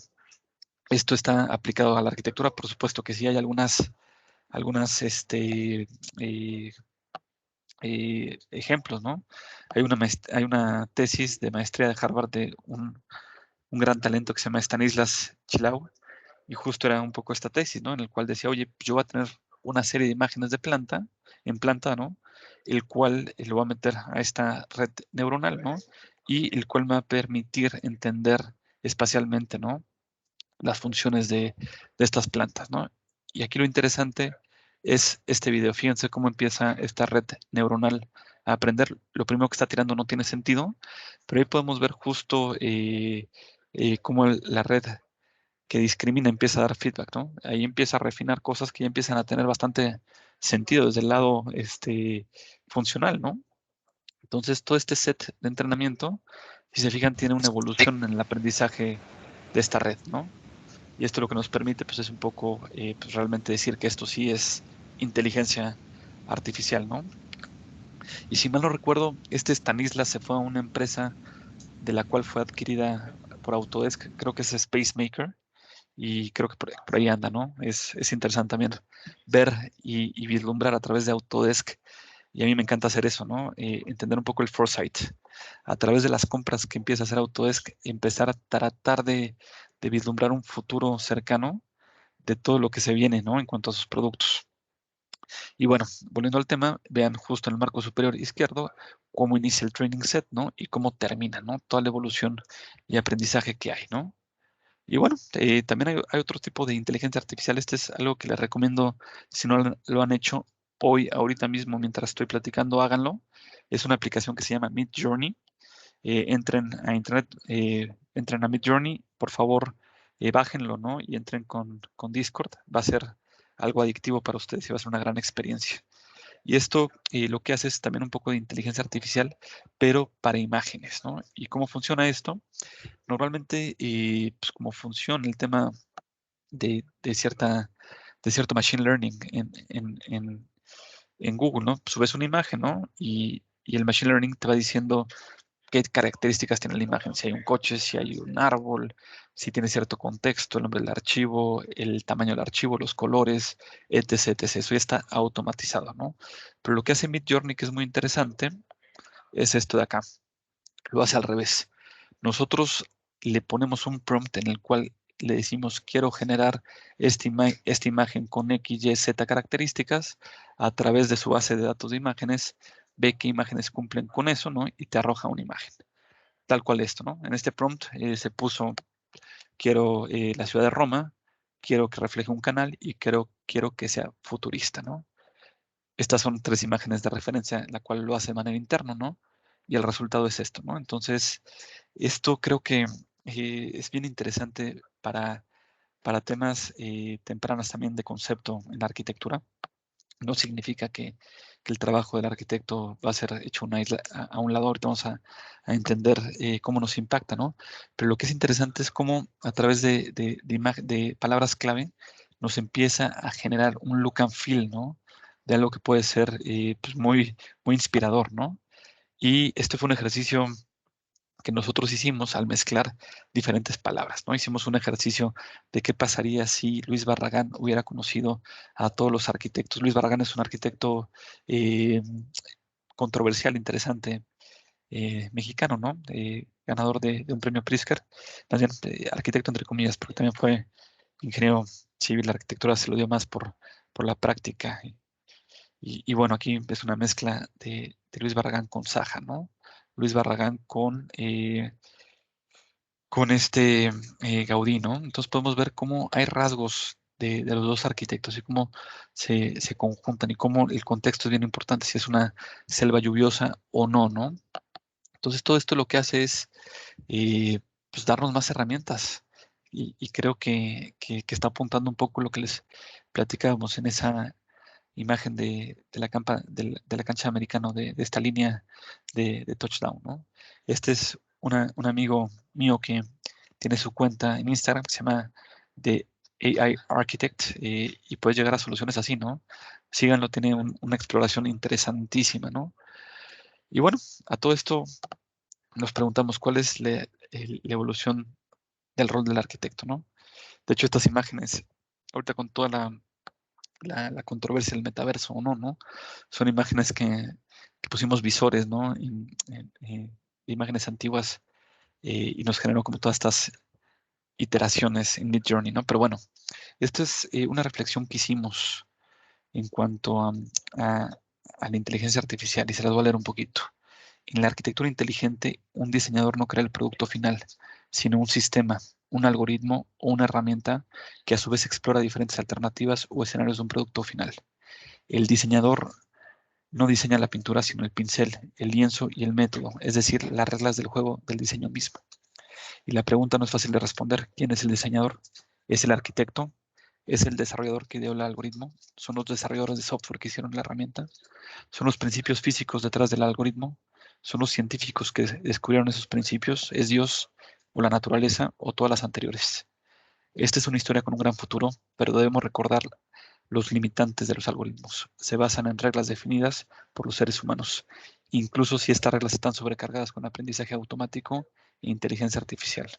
esto está aplicado a la arquitectura, por supuesto que sí hay algunas eh, ejemplos, ¿no? Hay una tesis de maestría de Harvard de un gran talento que se llama Stanislas Chilau, y justo era un poco esta tesis, ¿no? En el cual decía, oye, yo voy a tener una serie de imágenes en planta, ¿no? El cual lo voy a meter a esta red neuronal, ¿no? Y el cual me va a permitir entender espacialmente, ¿no? Las funciones de estas plantas, ¿no? Y aquí lo interesante es este video. Fíjense cómo empieza esta red neuronal a aprender. Lo primero que está tirando no tiene sentido, pero ahí podemos ver justo cómo la red que discrimina empieza a dar feedback, ¿no? Ahí empieza a refinar cosas que ya empiezan a tener bastante sentido desde el lado funcional, ¿no? Entonces, todo este set de entrenamiento, si se fijan, tiene una evolución en el aprendizaje de esta red, ¿no? Y esto lo que nos permite, pues, es un poco, pues, realmente decir que esto sí es inteligencia artificial, ¿no? Y si mal no recuerdo, este Stanislas se fue a una empresa de la cual fue adquirida por Autodesk, creo que es Spacemaker, y creo que por ahí anda, ¿no? Es interesante también ver y vislumbrar a través de Autodesk, y a mí me encanta hacer eso, ¿no? Entender un poco el foresight. A través de las compras que empieza a hacer Autodesk, empezar a tratar de vislumbrar un futuro cercano de todo lo que se viene, ¿no? En cuanto a sus productos. Y bueno, volviendo al tema, vean justo en el marco superior izquierdo cómo inicia el training set, ¿no? Y cómo termina, ¿no? Toda la evolución y aprendizaje que hay, ¿no? Y bueno, también hay otro tipo de inteligencia artificial. Este es algo que les recomiendo, si no lo han hecho hoy, ahorita mismo, mientras estoy platicando, háganlo. Es una aplicación que se llama Midjourney. Entren a internet, entren a Midjourney, por favor, bájenlo, ¿no? Y entren con Discord. Va a ser algo adictivo para ustedes y va a ser una gran experiencia. Y esto lo que hace es también un poco de inteligencia artificial, pero para imágenes, ¿no? ¿Y cómo funciona esto? Normalmente, pues como funciona el tema de cierto machine learning en Google, ¿no? Subes una imagen, ¿no? Y el machine learning te va diciendo qué características tiene la imagen, si hay un coche, si hay un árbol, si tiene cierto contexto, el nombre del archivo, el tamaño del archivo, los colores, etc, etc. Eso ya está automatizado, ¿no? Pero lo que hace Midjourney, que es muy interesante, es esto de acá. Lo hace al revés. Nosotros le ponemos un prompt en el cual le decimos, quiero generar esta imagen con X, Y, Z características. A través de su base de datos de imágenes, ve qué imágenes cumplen con eso, ¿no? Y te arroja una imagen. Tal cual esto, ¿no? En este prompt se puso, quiero la ciudad de Roma, quiero que refleje un canal y quiero que sea futurista, ¿no? Estas son 3 imágenes de referencia, la cual lo hace de manera interna, ¿no? Y el resultado es esto, ¿no? Entonces, esto creo que es bien interesante para temas tempranos también de concepto en la arquitectura. No significa que el trabajo del arquitecto va a ser hecho a un lado. Ahorita vamos a entender cómo nos impacta, ¿no? Pero lo que es interesante es cómo a través de palabras clave nos empieza a generar un look and feel, ¿no? De algo que puede ser pues muy, muy inspirador, ¿no? Y este fue un ejercicio que nosotros hicimos al mezclar diferentes palabras, ¿no? Hicimos un ejercicio de qué pasaría si Luis Barragán hubiera conocido a todos los arquitectos. Luis Barragán es un arquitecto eh, controversial, interesante, mexicano, ¿no? Ganador de un premio Pritzker, también arquitecto entre comillas, porque también fue ingeniero civil. La arquitectura se lo dio más por la práctica. Y bueno, aquí es una mezcla de Luis Barragán con Saja, ¿no? Luis Barragán con este Gaudí, ¿no? Entonces podemos ver cómo hay rasgos de los dos arquitectos y cómo se conjuntan y cómo el contexto es bien importante, si es una selva lluviosa o no, ¿no? Entonces todo esto lo que hace es pues darnos más herramientas y creo que está apuntando un poco lo que les platicábamos en esa imagen de la cancha americana, de esta línea de touchdown, ¿no? Este es un amigo mío que tiene su cuenta en Instagram, que se llama The AI Architect, y puedes llegar a soluciones así, ¿no? Síganlo, tiene una exploración interesantísima, ¿no? Y bueno, a todo esto nos preguntamos cuál es la evolución del rol del arquitecto, ¿no? De hecho, estas imágenes, ahorita con toda la controversia del metaverso o no, ¿no? Son imágenes que pusimos visores, ¿no? Imágenes antiguas y nos generó como todas estas iteraciones en Midjourney, ¿no? Pero bueno, esta es una reflexión que hicimos en cuanto a, a la inteligencia artificial y se las voy a leer un poquito. En la arquitectura inteligente, un diseñador no crea el producto final, sino un sistema, un algoritmo o una herramienta que a su vez explora diferentes alternativas o escenarios de un producto final. El diseñador no diseña la pintura, sino el pincel, el lienzo y el método, es decir, las reglas del juego del diseño mismo. Y la pregunta no es fácil de responder. ¿Quién es el diseñador? ¿Es el arquitecto? ¿Es el desarrollador que ideó el algoritmo? ¿Son los desarrolladores de software que hicieron la herramienta? ¿Son los principios físicos detrás del algoritmo? ¿Son los científicos que descubrieron esos principios? ¿Es Dios o la naturaleza o todas las anteriores? Esta es una historia con un gran futuro, pero debemos recordar los limitantes de los algoritmos. Se basan en reglas definidas por los seres humanos, incluso si estas reglas están sobrecargadas con aprendizaje automático e inteligencia artificial.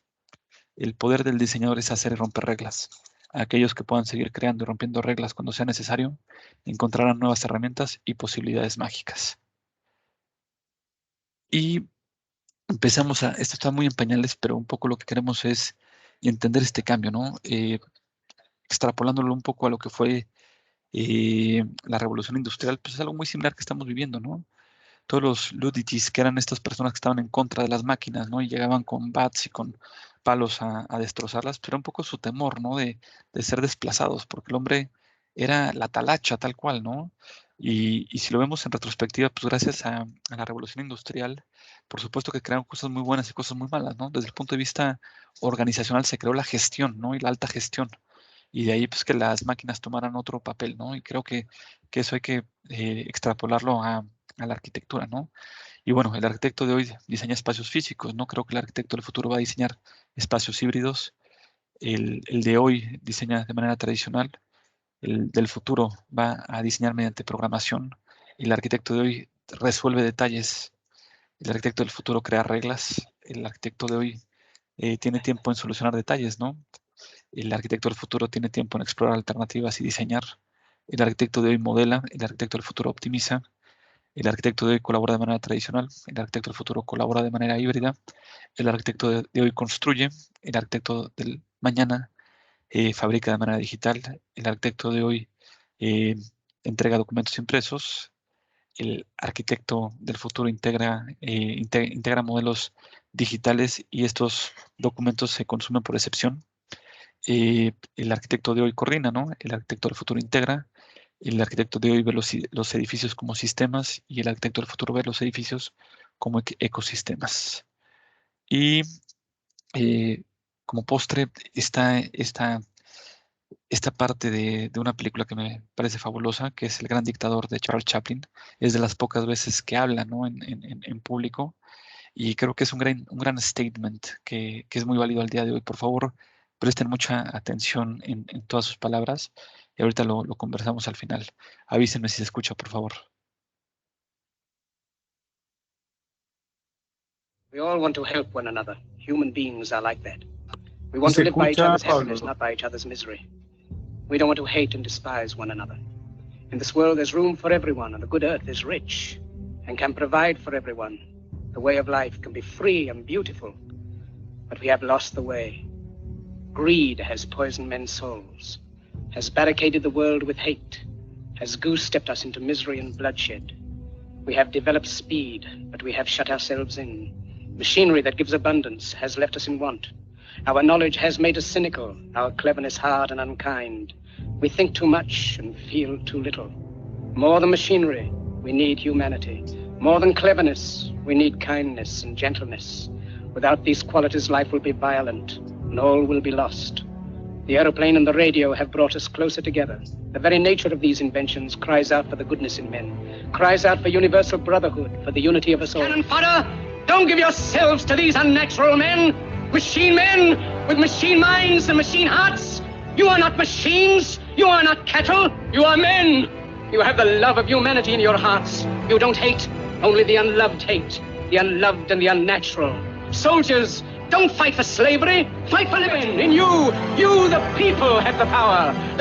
El poder del diseñador es hacer y romper reglas. Aquellos que puedan seguir creando y rompiendo reglas cuando sea necesario, encontrarán nuevas herramientas y posibilidades mágicas. Y esto está muy en pañales, pero un poco lo que queremos es entender este cambio, ¿no? Extrapolándolo un poco a lo que fue la revolución industrial, pues es algo muy similar que estamos viviendo, ¿no? Todos los Luddites, que eran estas personas que estaban en contra de las máquinas, ¿no? Y llegaban con bats y con palos a destrozarlas, pero era un poco su temor, ¿no? De ser desplazados, porque el hombre era la talacha tal cual, ¿no? Y si lo vemos en retrospectiva, pues gracias a la revolución industrial, por supuesto que crearon cosas muy buenas y cosas muy malas, ¿no? Desde el punto de vista organizacional se creó la gestión, ¿no? Y la alta gestión. Y de ahí, pues, que las máquinas tomaran otro papel, ¿no? Y creo que eso hay que extrapolarlo a la arquitectura, ¿no? Y bueno, el arquitecto de hoy diseña espacios físicos, ¿no? Creo que el arquitecto del futuro va a diseñar espacios híbridos. El de hoy diseña de manera tradicional. El del futuro va a diseñar mediante programación. El arquitecto de hoy resuelve detalles. El arquitecto del futuro crea reglas. El arquitecto de hoy tiene tiempo en solucionar detalles, ¿no? El arquitecto del futuro tiene tiempo en explorar alternativas y diseñar. El arquitecto de hoy modela. El arquitecto del futuro optimiza. El arquitecto de hoy colabora de manera tradicional, el arquitecto del futuro colabora de manera híbrida, el arquitecto de hoy construye, el arquitecto del mañana fabrica de manera digital, el arquitecto de hoy eh, entrega documentos impresos, el arquitecto del futuro integra modelos digitales y estos documentos se consumen por excepción. El arquitecto de hoy coordina, ¿no? El arquitecto del futuro integra, el arquitecto de hoy ve los edificios como sistemas y el arquitecto del futuro ve los edificios como ecosistemas. Y como postre está esta parte de una película que me parece fabulosa, que es El Gran Dictador de Charles Chaplin. Es de las pocas veces que habla, ¿no? en público. Y creo que es un gran statement que es muy válido al día de hoy. Por favor, presten mucha atención en todas sus palabras y ahorita lo conversamos al final. Avísenme si se escucha, por favor. We all want to help one another. Human beings are like that. We want to Se live by each escucha, other's happiness, Pablo. not by each other's misery. We don't want to hate and despise one another. In this world, there's room for everyone, and the good earth is rich and can provide for everyone. The way of life can be free and beautiful, but we have lost the way. Greed has poisoned men's souls, has barricaded the world with hate, has goose-stepped us into misery and bloodshed. We have developed speed, but we have shut ourselves in. Machinery that gives abundance has left us in want. Our knowledge has made us cynical, our cleverness hard and unkind. We think too much and feel too little. More than machinery, we need humanity. More than cleverness, we need kindness and gentleness. Without these qualities, life will be violent and all will be lost. The aeroplane and the radio have brought us closer together. The very nature of these inventions cries out for the goodness in men, cries out for universal brotherhood, for the unity of us all. Cannon fodder, don't give yourselves to these unnatural men with machine minds and machine hearts. You are not machines, you are not cattle, you are men. You have the love of humanity in your hearts. You don't hate, only the unloved hate, the unloved and the unnatural. Soldiers, don't fight for slavery, fight for living. In you, the people, have the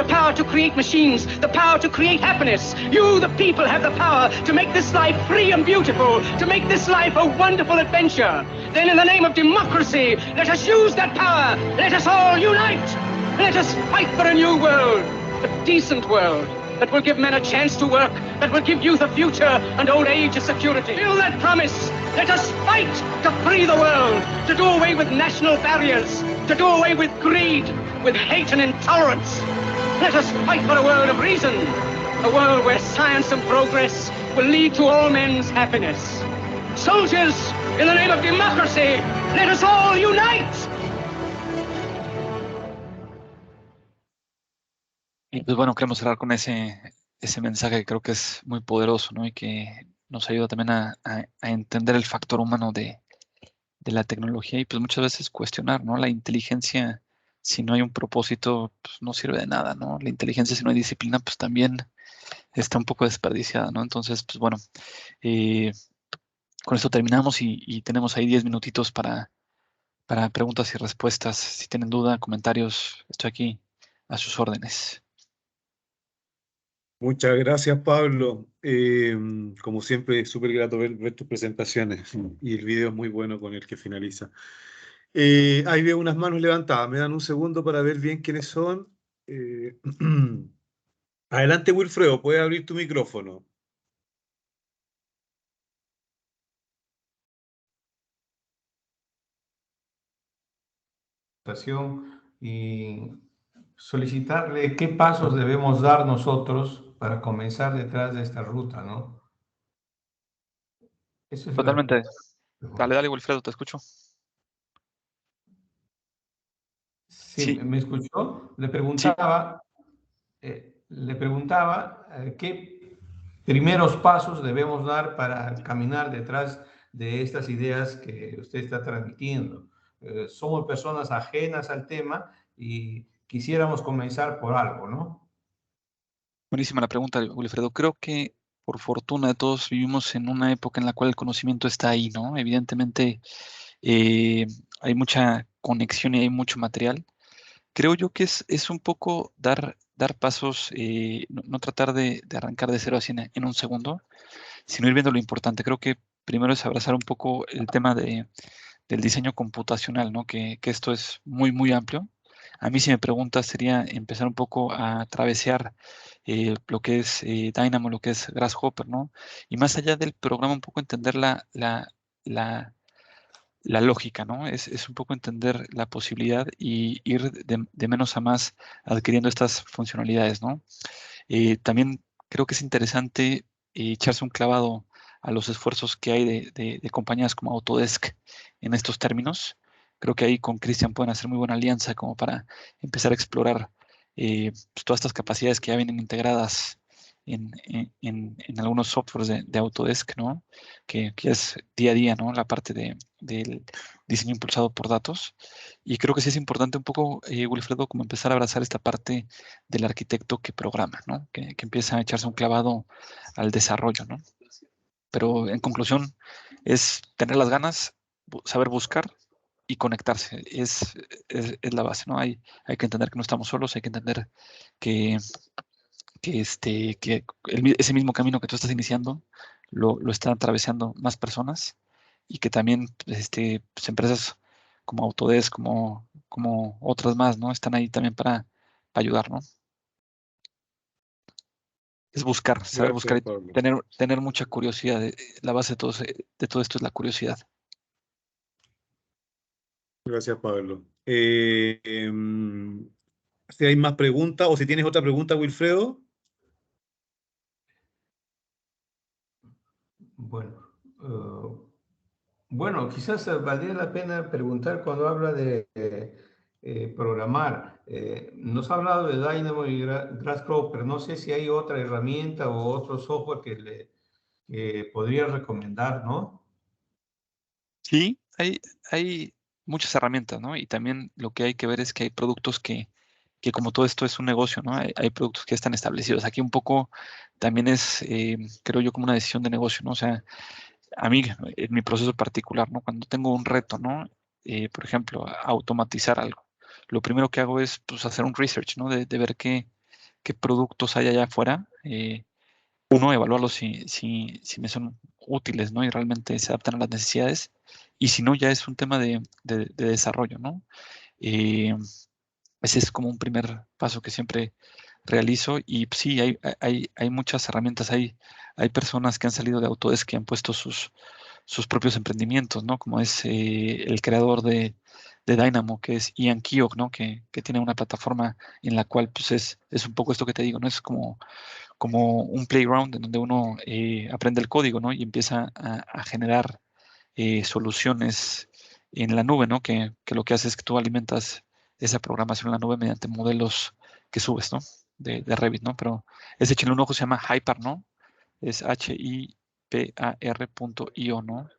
power to create machines, the power to create happiness. You, the people, have the power to make this life free and beautiful, to make this life a wonderful adventure. Then in the name of democracy, let us use that power. Let us all unite. Let us fight for a new world, a decent world, that will give men a chance to work, that will give youth a future and old age a security. Feel that promise. Let us fight to free the world, to do away with national barriers, to do away with greed, with hate and intolerance. Let us fight for a world of reason, a world where science and progress will lead to all men's happiness. Soldiers, in the name of democracy, let us all unite! Y pues bueno, queremos cerrar con ese mensaje que creo que es muy poderoso, ¿no? Y que nos ayuda también a entender el factor humano de la tecnología y pues muchas veces cuestionar, ¿no? La inteligencia, si no hay un propósito, pues no sirve de nada, ¿no? La inteligencia, si no hay disciplina, pues también está un poco desperdiciada, ¿no? Entonces, pues bueno, con esto terminamos y tenemos ahí 10 minutitos para para preguntas y respuestas. Si tienen duda, comentarios, estoy aquí a sus órdenes. Muchas gracias, Pablo. Como siempre, súper grato ver tus presentaciones y el video es muy bueno con el que finaliza. Ahí veo unas manos levantadas. Me dan un segundo para ver bien quiénes son. Eh, Adelante, Wilfredo, puedes abrir tu micrófono. Y solicitarle qué pasos debemos dar nosotros para comenzar detrás de esta ruta, ¿no? Esa es la Totalmente. pregunta. Dale, Wilfredo, te escucho. Sí, Sí, ¿me escuchó? sí, Le preguntaba qué primeros pasos debemos dar para caminar detrás de estas ideas que usted está transmitiendo. Somos personas ajenas al tema y quisiéramos comenzar por algo, ¿no? buenísima la pregunta, Wilfredo. Creo que por fortuna todos vivimos en una época en la cual el conocimiento está ahí, ¿no? Evidentemente eh, hay mucha conexión y hay mucho material. Creo yo que es un poco dar pasos, no tratar de arrancar de cero así en un segundo, sino ir viendo lo importante. Creo que primero es abrazar un poco el tema del diseño computacional, ¿no? Que esto es muy, muy amplio. A mí, si me preguntas, sería empezar un poco a travesear lo que es Dynamo, lo que es Grasshopper, ¿no? Y más allá del programa, un poco entender la, la lógica, ¿no? Es un poco entender la posibilidad y ir de menos a más adquiriendo estas funcionalidades, ¿no? También creo que es interesante echarse un clavado a los esfuerzos que hay de compañías como Autodesk en estos términos. Creo que ahí con Christian pueden hacer muy buena alianza como para empezar a explorar pues, todas estas capacidades que ya vienen integradas en algunos softwares de Autodesk, ¿no? Que es día a día, ¿no? La parte del diseño impulsado por datos. Y creo que sí es importante un poco, Wilfredo, como empezar a abrazar esta parte del arquitecto que programa, ¿no? Que empieza a echarse un clavado al desarrollo, ¿no? Pero en conclusión, es tener las ganas, saber buscar y conectarse. Es la base, ¿no? Hay que entender que no estamos solos, hay que entender que, ese mismo camino que tú estás iniciando lo están atravesando más personas y que también pues, empresas como Autodesk, como otras más, ¿no? Están ahí también para ayudar, ¿no? Es buscar, saber buscar Gracias, y Pablo. tener mucha curiosidad. La base de todo esto es la curiosidad. Gracias, Pablo. Si hay más preguntas o si tienes otra pregunta, Wilfredo. Bueno, bueno, quizás valdría la pena preguntar cuando habla de programar. Nos ha hablado de Dynamo y Grasshopper. No sé si hay otra herramienta o otro software que podría recomendar, ¿no? Sí, hay muchas herramientas, ¿no? Y también lo que hay que ver es que hay productos que como todo esto es un negocio, ¿no? Hay productos que ya están establecidos. Aquí un poco también es, creo yo, como una decisión de negocio, ¿no? O sea, a mí, en mi proceso particular, ¿no? Cuando tengo un reto, ¿no? Por ejemplo, automatizar algo. Lo primero que hago es, pues, hacer un research, ¿no? De ver qué productos hay allá afuera. Uno, evaluarlos si me son útiles, ¿no? Y realmente se adaptan a las necesidades. Y si no, ya es un tema de desarrollo, ¿no? Eh, Ese es como un primer paso que siempre realizo. Y sí, hay muchas herramientas. Hay personas que han salido de Autodesk que han puesto sus propios emprendimientos, ¿no? Como es el creador de Dynamo, que es Ian Keogh, ¿no? Que tiene una plataforma en la cual pues es un poco esto que te digo, ¿no? Es como un playground en donde uno aprende el código, ¿no? Y empieza a generar soluciones en la nube, ¿no? Que lo que hace es que tú alimentas esa programación en la nube mediante modelos que subes, ¿no? De Revit, ¿no? Pero ese échenle un ojo, se llama Hyper, ¿no? Es HIPAR.io, ¿no?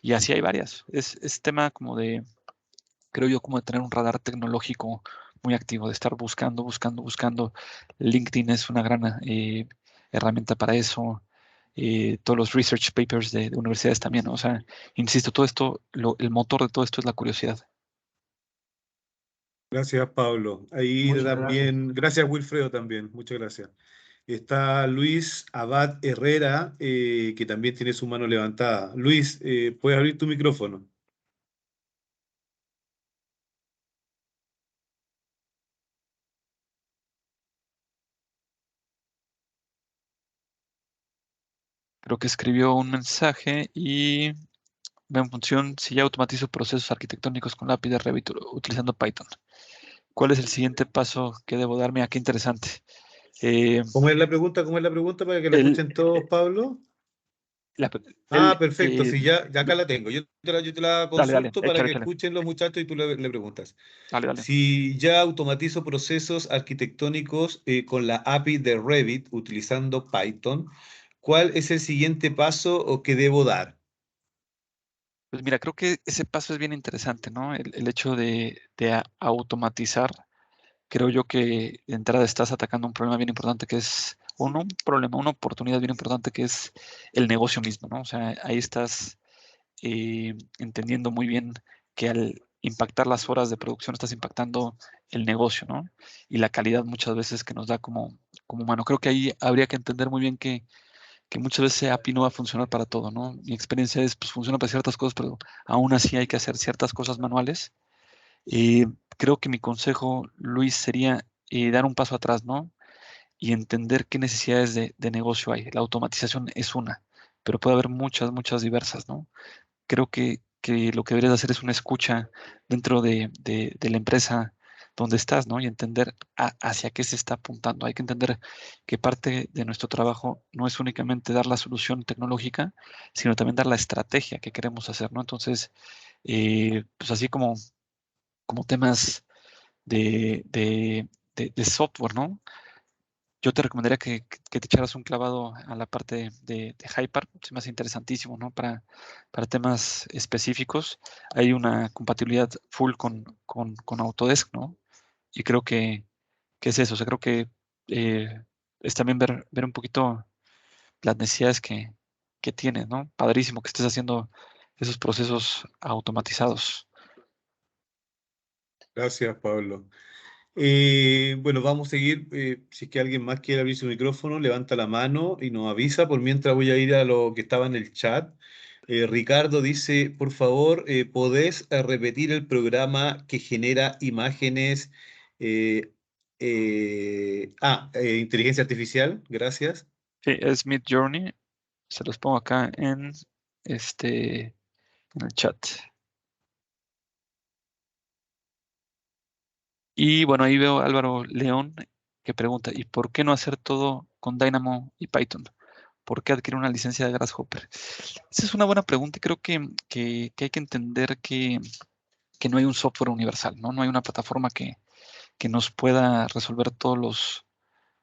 Y así hay varias. Es tema como creo yo, como de tener un radar tecnológico muy activo, de estar buscando, buscando, buscando. LinkedIn es una gran herramienta para eso. Todos los research papers de universidades también, ¿no? O sea, insisto, todo esto, el motor de todo esto es la curiosidad. Gracias, Pablo. Ahí Muchas también, gracias Wilfredo también, muchas gracias. Está Luis Abad Herrera, que también tiene su mano levantada. Luis, puedes abrir tu micrófono. Creo que escribió un mensaje y ve en función si ya automatizo procesos arquitectónicos con lápiz de Revit utilizando Python. ¿Cuál es el siguiente paso que debo darme? Qué interesante. ¿Cómo es la pregunta? ¿Cómo es la pregunta para que la El, escuchen todos, Pablo? la- Ah, el, perfecto, sí, ya acá la tengo. Yo te la dale, consulto para échale, que échale. escuchen los muchachos y tú le preguntas. Dale. Si ya automatizo procesos arquitectónicos con la API de Revit utilizando Python, ¿cuál es el siguiente paso o qué debo dar? Pues mira, creo que ese paso es bien interesante, ¿no? El hecho de automatizar, creo yo que de entrada estás atacando un problema bien importante que es, o no un problema, una oportunidad bien importante que es el negocio mismo, ¿no? O sea, ahí estás entendiendo muy bien que al impactar las horas de producción estás impactando el negocio, ¿no? Y la calidad muchas veces que nos da como humano. Creo que ahí habría que entender muy bien que muchas veces API no va a funcionar para todo, ¿no? Mi experiencia es, pues funciona para ciertas cosas, pero aún así hay que hacer ciertas cosas manuales. Eh, Creo que mi consejo, Luis, sería dar un paso atrás, ¿no? Y entender qué necesidades de negocio hay. La automatización es una, pero puede haber muchas diversas, ¿no? Creo que lo que deberías hacer es una escucha dentro de la empresa donde estás, ¿no? Y entender hacia qué se está apuntando. Hay que entender que parte de nuestro trabajo no es únicamente dar la solución tecnológica, sino también dar la estrategia que queremos hacer, ¿no? Entonces, pues así como temas de software, ¿no? Yo te recomendaría que te echaras un clavado a la parte de Hyper, se me hace interesantísimo, ¿no? Para temas específicos. Hay una compatibilidad full con Autodesk, ¿no? Y creo que es eso, o sea, creo que es también ver un poquito las necesidades que tienes, ¿no? Padrísimo que estés haciendo esos procesos automatizados. Gracias, Pablo. Bueno, vamos a seguir. Si es que alguien más quiere abrir su micrófono, levanta la mano y nos avisa. Por mientras voy a ir a lo que estaba en el chat. Ricardo dice, por favor, ¿podés repetir el programa que genera imágenes? eh, Inteligencia artificial, gracias. Sí, es Mid Journey, se los pongo acá en el chat. Y bueno, ahí veo a Álvaro León que pregunta, ¿y por qué no hacer todo con Dynamo y Python? ¿Por qué adquirir una licencia de Grasshopper? Esa es una buena pregunta y creo que hay que entender que no hay un software universal, ¿no? No hay una plataforma que nos pueda resolver todos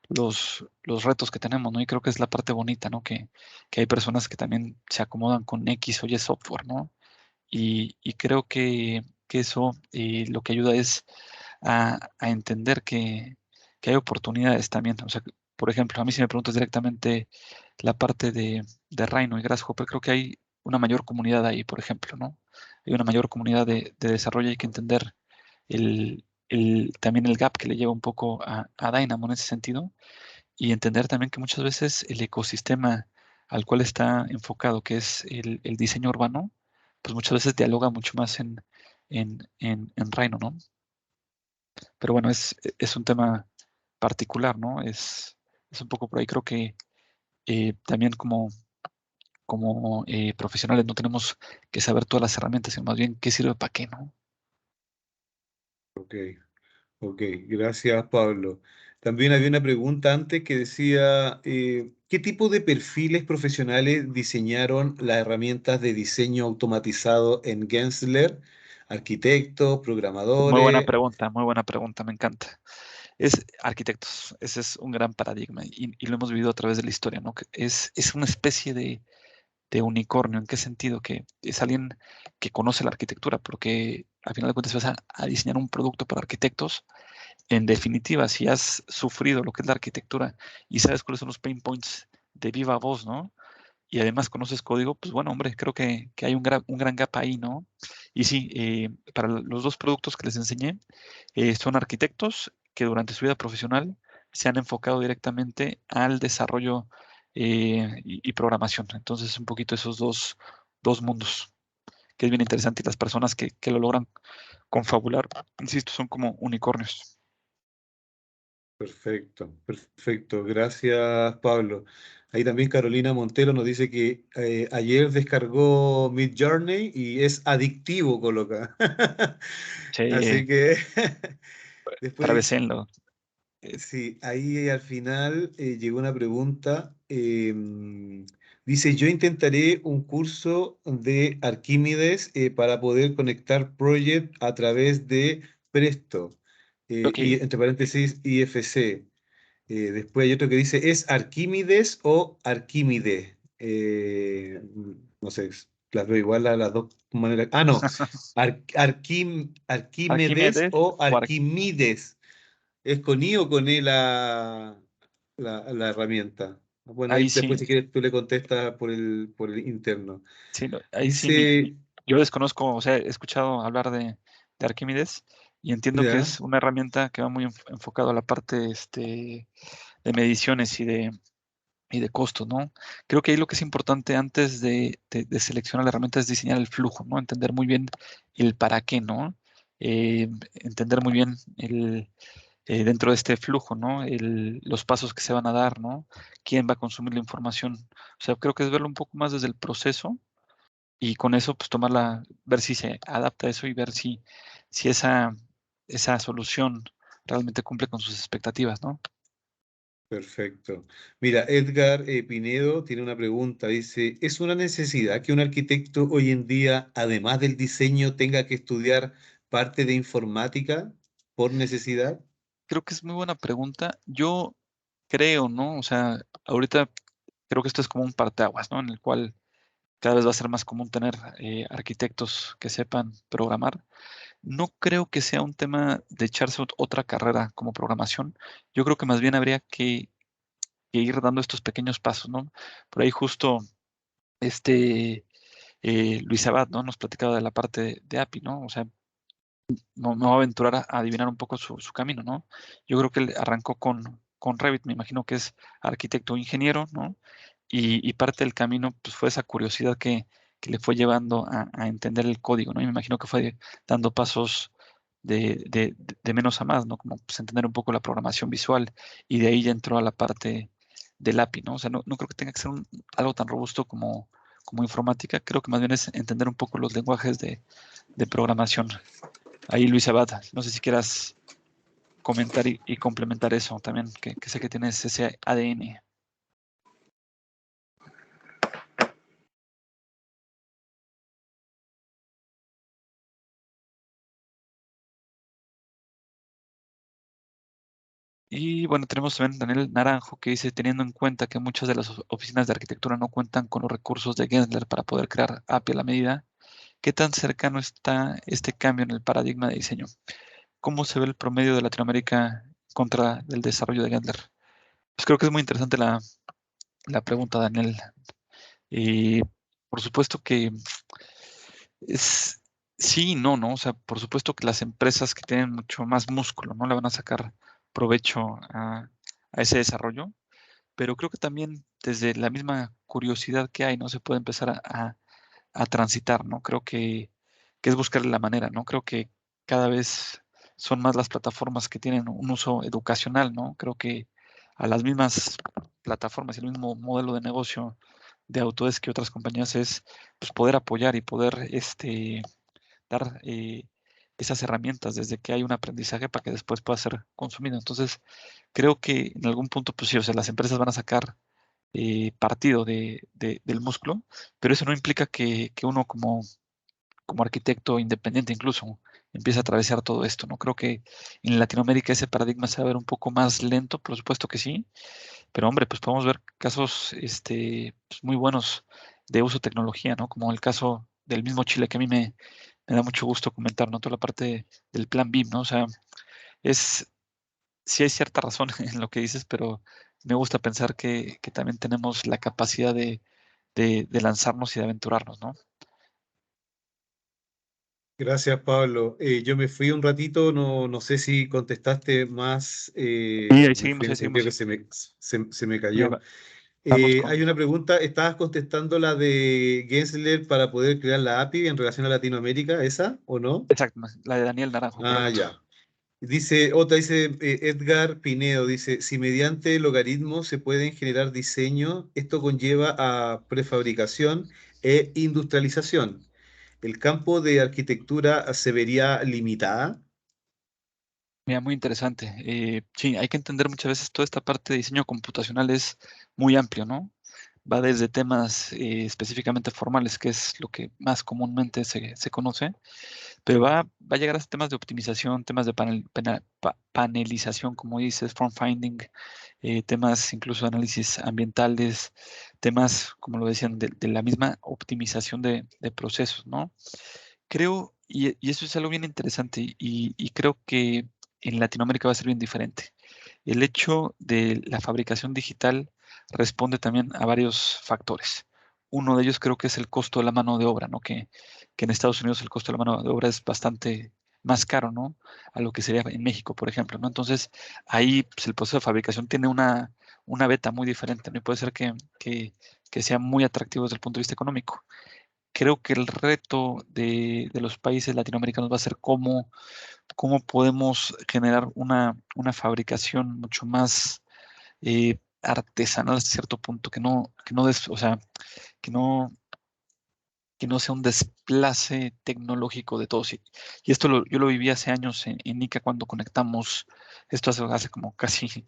los retos que tenemos, ¿no? Y creo que es la parte bonita, ¿no? Que hay personas que también se acomodan con X o Y software, ¿no? Y creo que eso lo que ayuda es a entender que hay oportunidades también. O sea, por ejemplo, a mí si me preguntas directamente la parte de Rhino y Grasshopper, creo que hay una mayor comunidad ahí, por ejemplo, ¿no? Hay una mayor comunidad de desarrollo, hay que entender también el gap que le lleva un poco a Dynamo en ese sentido y entender también que muchas veces el ecosistema al cual está enfocado, que es el diseño urbano, pues muchas veces dialoga mucho más en Rhino, ¿no? Pero bueno, es un tema particular, ¿no? Es un poco por ahí. Creo que también como profesionales no tenemos que saber todas las herramientas, sino más bien qué sirve para qué, ¿no? Ok, ok, gracias, Pablo. También había una pregunta antes que decía, ¿qué tipo de perfiles profesionales diseñaron las herramientas de diseño automatizado en Gensler? Arquitectos, programadores. Muy buena pregunta, me encanta. Es arquitectos, ese es un gran paradigma y lo hemos vivido a través de la historia, ¿no? Que es una especie de unicornio. ¿En qué sentido? Que es alguien que conoce la arquitectura, porque al final de cuentas vas a diseñar un producto para arquitectos. En definitiva, si has sufrido lo que es la arquitectura y sabes cuáles son los pain points de viva voz, ¿no? y además conoces código, pues bueno, hombre, creo que hay un gran gap ahí, ¿no? Y sí, para los dos productos que les enseñé, son arquitectos que durante su vida profesional se han enfocado directamente al desarrollo y programación. Entonces, un poquito esos dos mundos, que es bien interesante, y las personas que lo logran confabular, insisto, son como unicornios. Perfecto, perfecto. Gracias, Pablo. Ahí también Carolina Montero nos dice que ayer descargó Midjourney y es adictivo, coloca. Sí, Así que después, travesenlo. sí, ahí al final llegó una pregunta. Dice, yo intentaré un curso de Arquímedes para poder conectar Project a través de Presto, Ok, y entre paréntesis IFC. Después hay otro que dice, ¿es Arquímedes o Arquímide? No sé, las veo igual a las dos maneras. Ah, no, Arquímedes Arquímedes o o Arquímides. ¿Es con I o con E la herramienta? Bueno, ahí ahí después sí, si quieres tú le contestas por el interno. sí, ahí sí, Dice, yo desconozco, o sea, he escuchado hablar de Arquímedes y entiendo que ya, es una herramienta que va muy enfocado a la parte de mediciones y de costos, ¿no? Creo que ahí lo que es importante antes de seleccionar la herramienta es diseñar el flujo, ¿no? Entender muy bien el para qué, ¿no? Entender muy bien dentro de este flujo, ¿no? Los pasos que se van a dar, ¿no? ¿Quién va a consumir la información? O sea, creo que es verlo un poco más desde el proceso y con eso, pues ver si se adapta a eso y ver si esa solución realmente cumple con sus expectativas, ¿no? perfecto. Mira, Edgar Pinedo tiene una pregunta. Dice, ¿es una necesidad que un arquitecto hoy en día, además del diseño, tenga que estudiar parte de informática por necesidad? Creo que es muy buena pregunta. Yo creo, ¿no? O sea, ahorita creo que esto es como un parteaguas, ¿no? En el cual cada vez va a ser más común tener arquitectos que sepan programar. No creo que sea un tema de echarse otra carrera como programación. Yo creo que más bien habría que ir dando estos pequeños pasos, ¿no? Por ahí justo este Luis Abad, ¿no? Nos platicaba de la parte de API, ¿no? O sea, me voy a aventurar a adivinar un poco su camino, ¿no? Yo creo que él arrancó con Revit, me imagino que es arquitecto o ingeniero, ¿no? Y parte del camino pues, fue esa curiosidad que le fue llevando a entender el código, ¿no? Y me imagino que fue dando pasos de menos a más, ¿no? Como pues, entender un poco la programación visual y de ahí ya entró a la parte del API, ¿no? O sea, no creo que tenga que ser algo tan robusto como informática, creo que más bien es entender un poco los lenguajes de programación. Ahí Luis Abad, no sé si quieras comentar y complementar eso también, que sé que tienes ese ADN. Y bueno, tenemos también Daniel Naranjo que dice, teniendo en cuenta que muchas de las oficinas de arquitectura no cuentan con los recursos de Gensler para poder crear API a la medida, ¿qué tan cercano está este cambio en el paradigma de diseño? ¿Cómo se ve el promedio de Latinoamérica contra el desarrollo de Gensler? Pues creo que es muy interesante la pregunta, Daniel. Y por supuesto que es sí y no, ¿no? O sea, por supuesto que las empresas que tienen mucho más músculo, ¿no? Le van a sacar provecho a ese desarrollo, pero creo que también desde la misma curiosidad que hay, ¿no? Se puede empezar a transitar, ¿no? Creo que es buscar la manera, ¿no? Creo que cada vez son más las plataformas que tienen un uso educacional, ¿no? Creo que a las mismas plataformas y el mismo modelo de negocio de Autodesk que otras compañías es pues, poder apoyar y poder dar esas herramientas desde que hay un aprendizaje para que después pueda ser consumido. Entonces, creo que en algún punto, pues sí, o sea, las empresas van a sacar partido del músculo, pero eso no implica que uno como arquitecto independiente incluso empiece a atravesar todo esto, ¿no? Creo que en Latinoamérica ese paradigma se va a ver un poco más lento, por supuesto que sí, pero hombre, pues podemos ver casos pues, muy buenos de uso de tecnología, ¿no? Como el caso del mismo Chile, que a mí me da mucho gusto comentar, ¿no? Toda la parte del plan BIM, ¿no? O sea, es, sí hay cierta razón en lo que dices, pero me gusta pensar que también tenemos la capacidad de de lanzarnos y de aventurarnos, ¿no? Gracias, Pablo. Yo me fui un ratito, no sé si contestaste más. Y ahí Me fui seguimos, en ahí el sentido seguimos. que se me Y ahí cayó. vamos Hay una pregunta, estabas contestando la de Gensler para poder crear la API en relación a Latinoamérica, ¿esa o no? exacto, la de Daniel Naranjo, Ah, correcto. ya. Dice Edgar Pinedo, dice, si mediante logaritmos se pueden generar diseños, esto conlleva a prefabricación e industrialización. ¿El campo de arquitectura se vería limitada? Mira, muy interesante. Sí, hay que entender muchas veces toda esta parte de diseño computacional es muy amplio, ¿no? Va desde temas específicamente formales, que es lo que más comúnmente se conoce, pero va a llegar a temas de optimización, temas de panelización, como dices, form finding, temas incluso de análisis ambientales, temas, como lo decían, de la misma optimización de procesos, ¿no? Creo, y eso es algo bien interesante, y creo que en Latinoamérica va a ser bien diferente. El hecho de la fabricación digital responde también a varios factores. Uno de ellos creo que es el costo de la mano de obra, ¿no? Que en Estados Unidos el costo de la mano de obra es bastante más caro, ¿no? A lo que sería en México, por ejemplo, ¿no? Entonces, ahí pues, el proceso de fabricación tiene una beta muy diferente, ¿no? Y puede ser que sea muy atractivo desde el punto de vista económico. Creo que el reto de los países latinoamericanos va a ser cómo podemos generar una fabricación mucho más artesanal hasta cierto punto, o sea, que no, que no sea un desplace tecnológico de todos. Y esto yo lo viví hace años en Ica cuando conectamos, esto hace como casi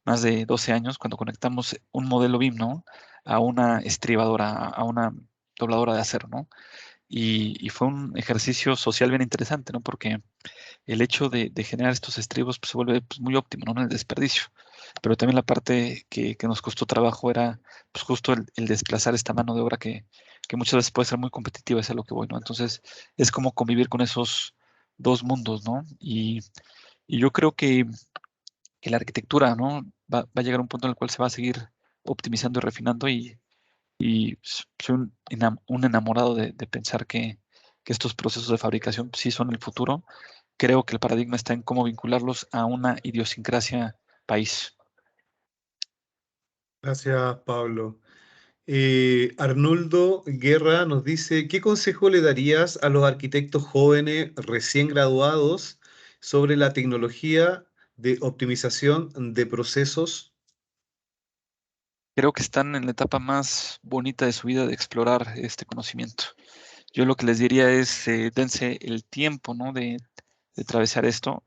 más de 12 años, cuando conectamos un modelo BIM, ¿no? A una estribadora, a una dobladora de acero, ¿no? Y fue un ejercicio social bien interesante, ¿no? Porque el hecho de generar estos estribos pues, se vuelve pues, muy óptimo, ¿no? En el desperdicio. Pero también la parte que nos costó trabajo era pues, justo el desplazar esta mano de obra que muchas veces puede ser muy competitiva, es a lo que voy, ¿no? Entonces, es como convivir con esos dos mundos, ¿no? Y yo creo que la arquitectura, ¿no? Va a llegar a un punto en el cual se va a seguir optimizando y refinando y soy un enamorado de pensar que estos procesos de fabricación sí son el futuro. Creo que el paradigma está en cómo vincularlos a una idiosincrasia país. Gracias, Pablo. Arnoldo Guerra nos dice, ¿qué consejo le darías a los arquitectos jóvenes recién graduados sobre la tecnología de optimización de procesos? Creo que están en la etapa más bonita de su vida de explorar este conocimiento. Yo lo que les diría es, dense el tiempo, ¿no? De atravesar esto,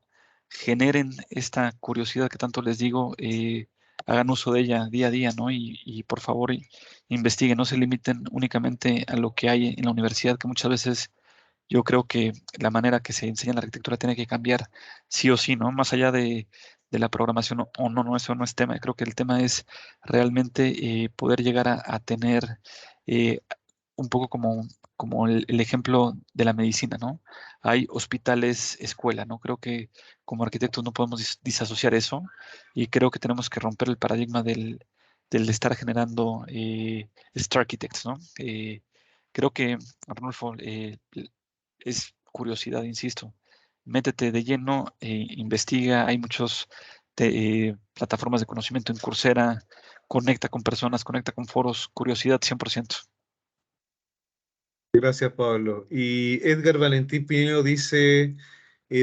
generen esta curiosidad que tanto les digo, hagan uso de ella día a día, ¿no? Y por favor, investiguen, no se limiten únicamente a lo que hay en la universidad, que muchas veces yo creo que la manera que se enseña la arquitectura tiene que cambiar sí o sí, ¿no? Más allá de la programación o no, no, eso no es tema. Creo que el tema es realmente poder llegar a tener eh, un poco como el ejemplo de la medicina, ¿no? Hay hospitales, escuela, ¿no? Creo que como arquitectos no podemos disasociar eso y creo que tenemos que romper el paradigma del estar generando Star Architects, ¿no? Creo que, Arnulfo, es curiosidad, insisto. Métete de lleno, investiga, hay muchas plataformas de conocimiento en Coursera, conecta con personas, conecta con foros, curiosidad 100%. Gracias, Pablo. Y Edgar Valentín Pineo dice,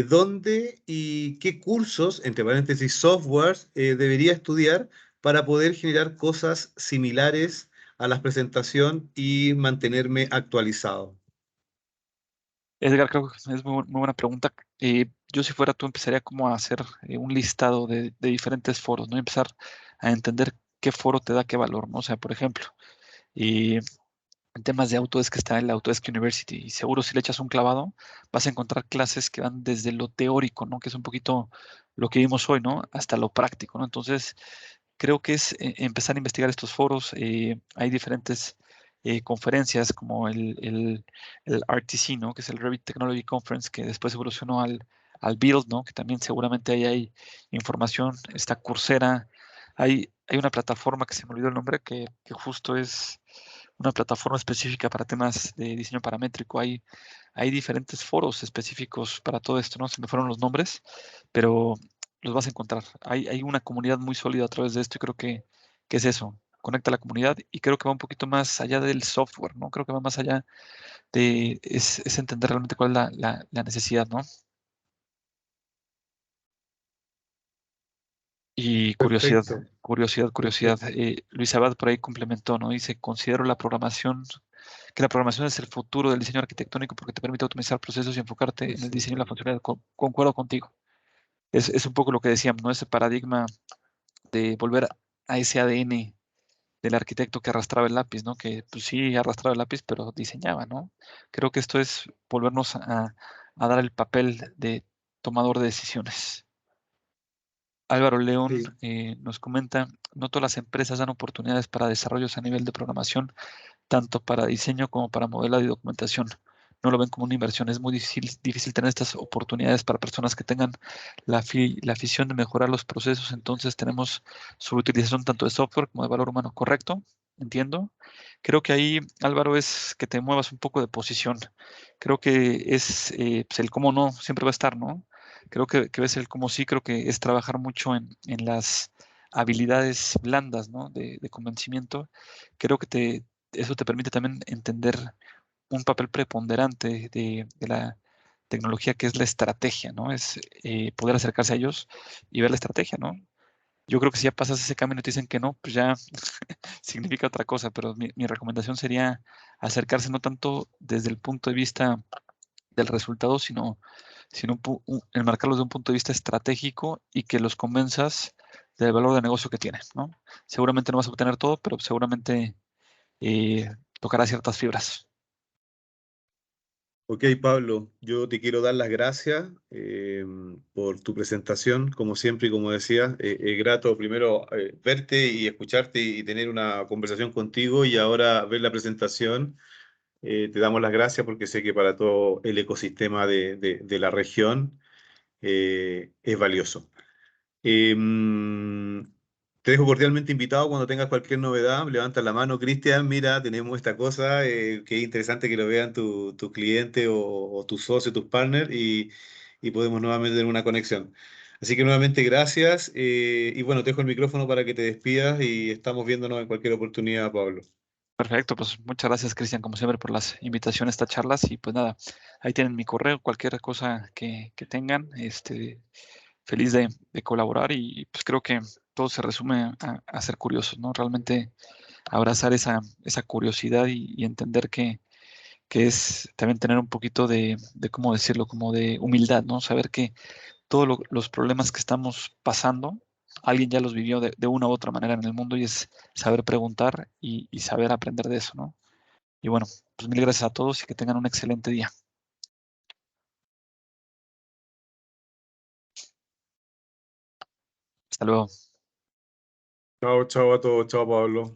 ¿dónde y qué cursos, entre paréntesis, softwares, debería estudiar para poder generar cosas similares a la presentación y mantenerme actualizado? Edgar, creo que es muy buena pregunta. Yo si fuera tú empezaría como a hacer un listado de diferentes foros, ¿no? Empezar a entender qué foro te da qué valor, ¿no? O sea, por ejemplo, en temas de Autodesk está el Autodesk University y seguro si le echas un clavado vas a encontrar clases que van desde lo teórico, ¿no? Que es un poquito lo que vimos hoy, ¿no? Hasta lo práctico, ¿no? Entonces, creo que es empezar a investigar estos foros. Hay diferentes conferencias como el RTC, ¿no? Que es el Revit Technology Conference, que después evolucionó al Build, ¿no? Que también seguramente ahí hay información. Está Coursera. Hay una plataforma que se me olvidó el nombre, que justo es una plataforma específica para temas de diseño paramétrico. Hay diferentes foros específicos para todo esto, ¿no? Se me fueron los nombres, pero los vas a encontrar. Hay una comunidad muy sólida a través de esto y creo que es eso. Conecta a la comunidad y creo que va un poquito más allá del software, ¿no? Creo que va más allá es entender realmente cuál es la necesidad, ¿no? Y curiosidad, Perfecto. curiosidad. Perfecto. Luis Abad por ahí complementó, ¿no? Dice, considero que la programación es el futuro del diseño arquitectónico porque te permite optimizar procesos y enfocarte en el diseño y la funcionalidad. Concuerdo contigo. Es un poco lo que decíamos, ¿no? Ese paradigma de volver a ese ADN del arquitecto que arrastraba el lápiz, ¿no? Que pues sí arrastraba el lápiz, pero diseñaba, ¿no? Creo que esto es volvernos a dar el papel de tomador de decisiones. Álvaro León Sí. nos comenta, no todas las empresas dan oportunidades para desarrollos a nivel de programación, tanto para diseño como para modelado y documentación. No lo ven como una inversión. Es muy difícil tener estas oportunidades para personas que tengan la afición de mejorar los procesos. Entonces tenemos sobreutilización tanto de software como de valor humano. ¿Correcto? Entiendo. Creo que ahí, Álvaro, es que te muevas un poco de posición. Creo que es pues el cómo no, siempre va a estar, ¿no? Creo que ves el cómo sí, creo que es trabajar mucho en las habilidades blandas, ¿no? De convencimiento. Creo que eso te permite también entender un papel preponderante de la tecnología que es la estrategia, ¿no? Es poder acercarse a ellos y ver la estrategia, ¿no? Yo creo que si ya pasas ese camino y te dicen que no, pues ya significa otra cosa, pero mi recomendación sería acercarse no tanto desde el punto de vista del resultado, sino enmarcarlos de un punto de vista estratégico y que los convenzas del valor de negocio que tienen, ¿no? Seguramente no vas a obtener todo, pero seguramente tocará ciertas fibras. Ok, Pablo, yo te quiero dar las gracias por tu presentación, como siempre y como decía, es grato primero verte y escucharte y tener una conversación contigo y ahora ver la presentación. Te damos las gracias porque sé que para todo el ecosistema de la región es valioso. Te dejo cordialmente invitado cuando tengas cualquier novedad. Levanta la mano, Cristian. Mira, tenemos esta cosa. Que es interesante que lo vean tu cliente o tu socio, tus partners y podemos nuevamente tener una conexión. Así que nuevamente gracias. Y bueno, te dejo el micrófono para que te despidas y estamos viéndonos en cualquier oportunidad, Pablo. Perfecto, pues muchas gracias, Cristian, como siempre, por las invitaciones a estas charlas. Y pues nada, ahí tienen mi correo, cualquier cosa que tengan, feliz de colaborar. Y pues creo que todo se resume a ser curiosos, ¿no? Realmente abrazar esa curiosidad y entender que es también tener un poquito ¿cómo decirlo? Como de humildad, ¿no? Saber que todos los problemas que estamos pasando, alguien ya los vivió de una u otra manera en el mundo y es saber preguntar y saber aprender de eso, ¿no? Y bueno, pues mil gracias a todos y que tengan un excelente día. Hasta luego. Chao, chao a todos. Chao, Pablo.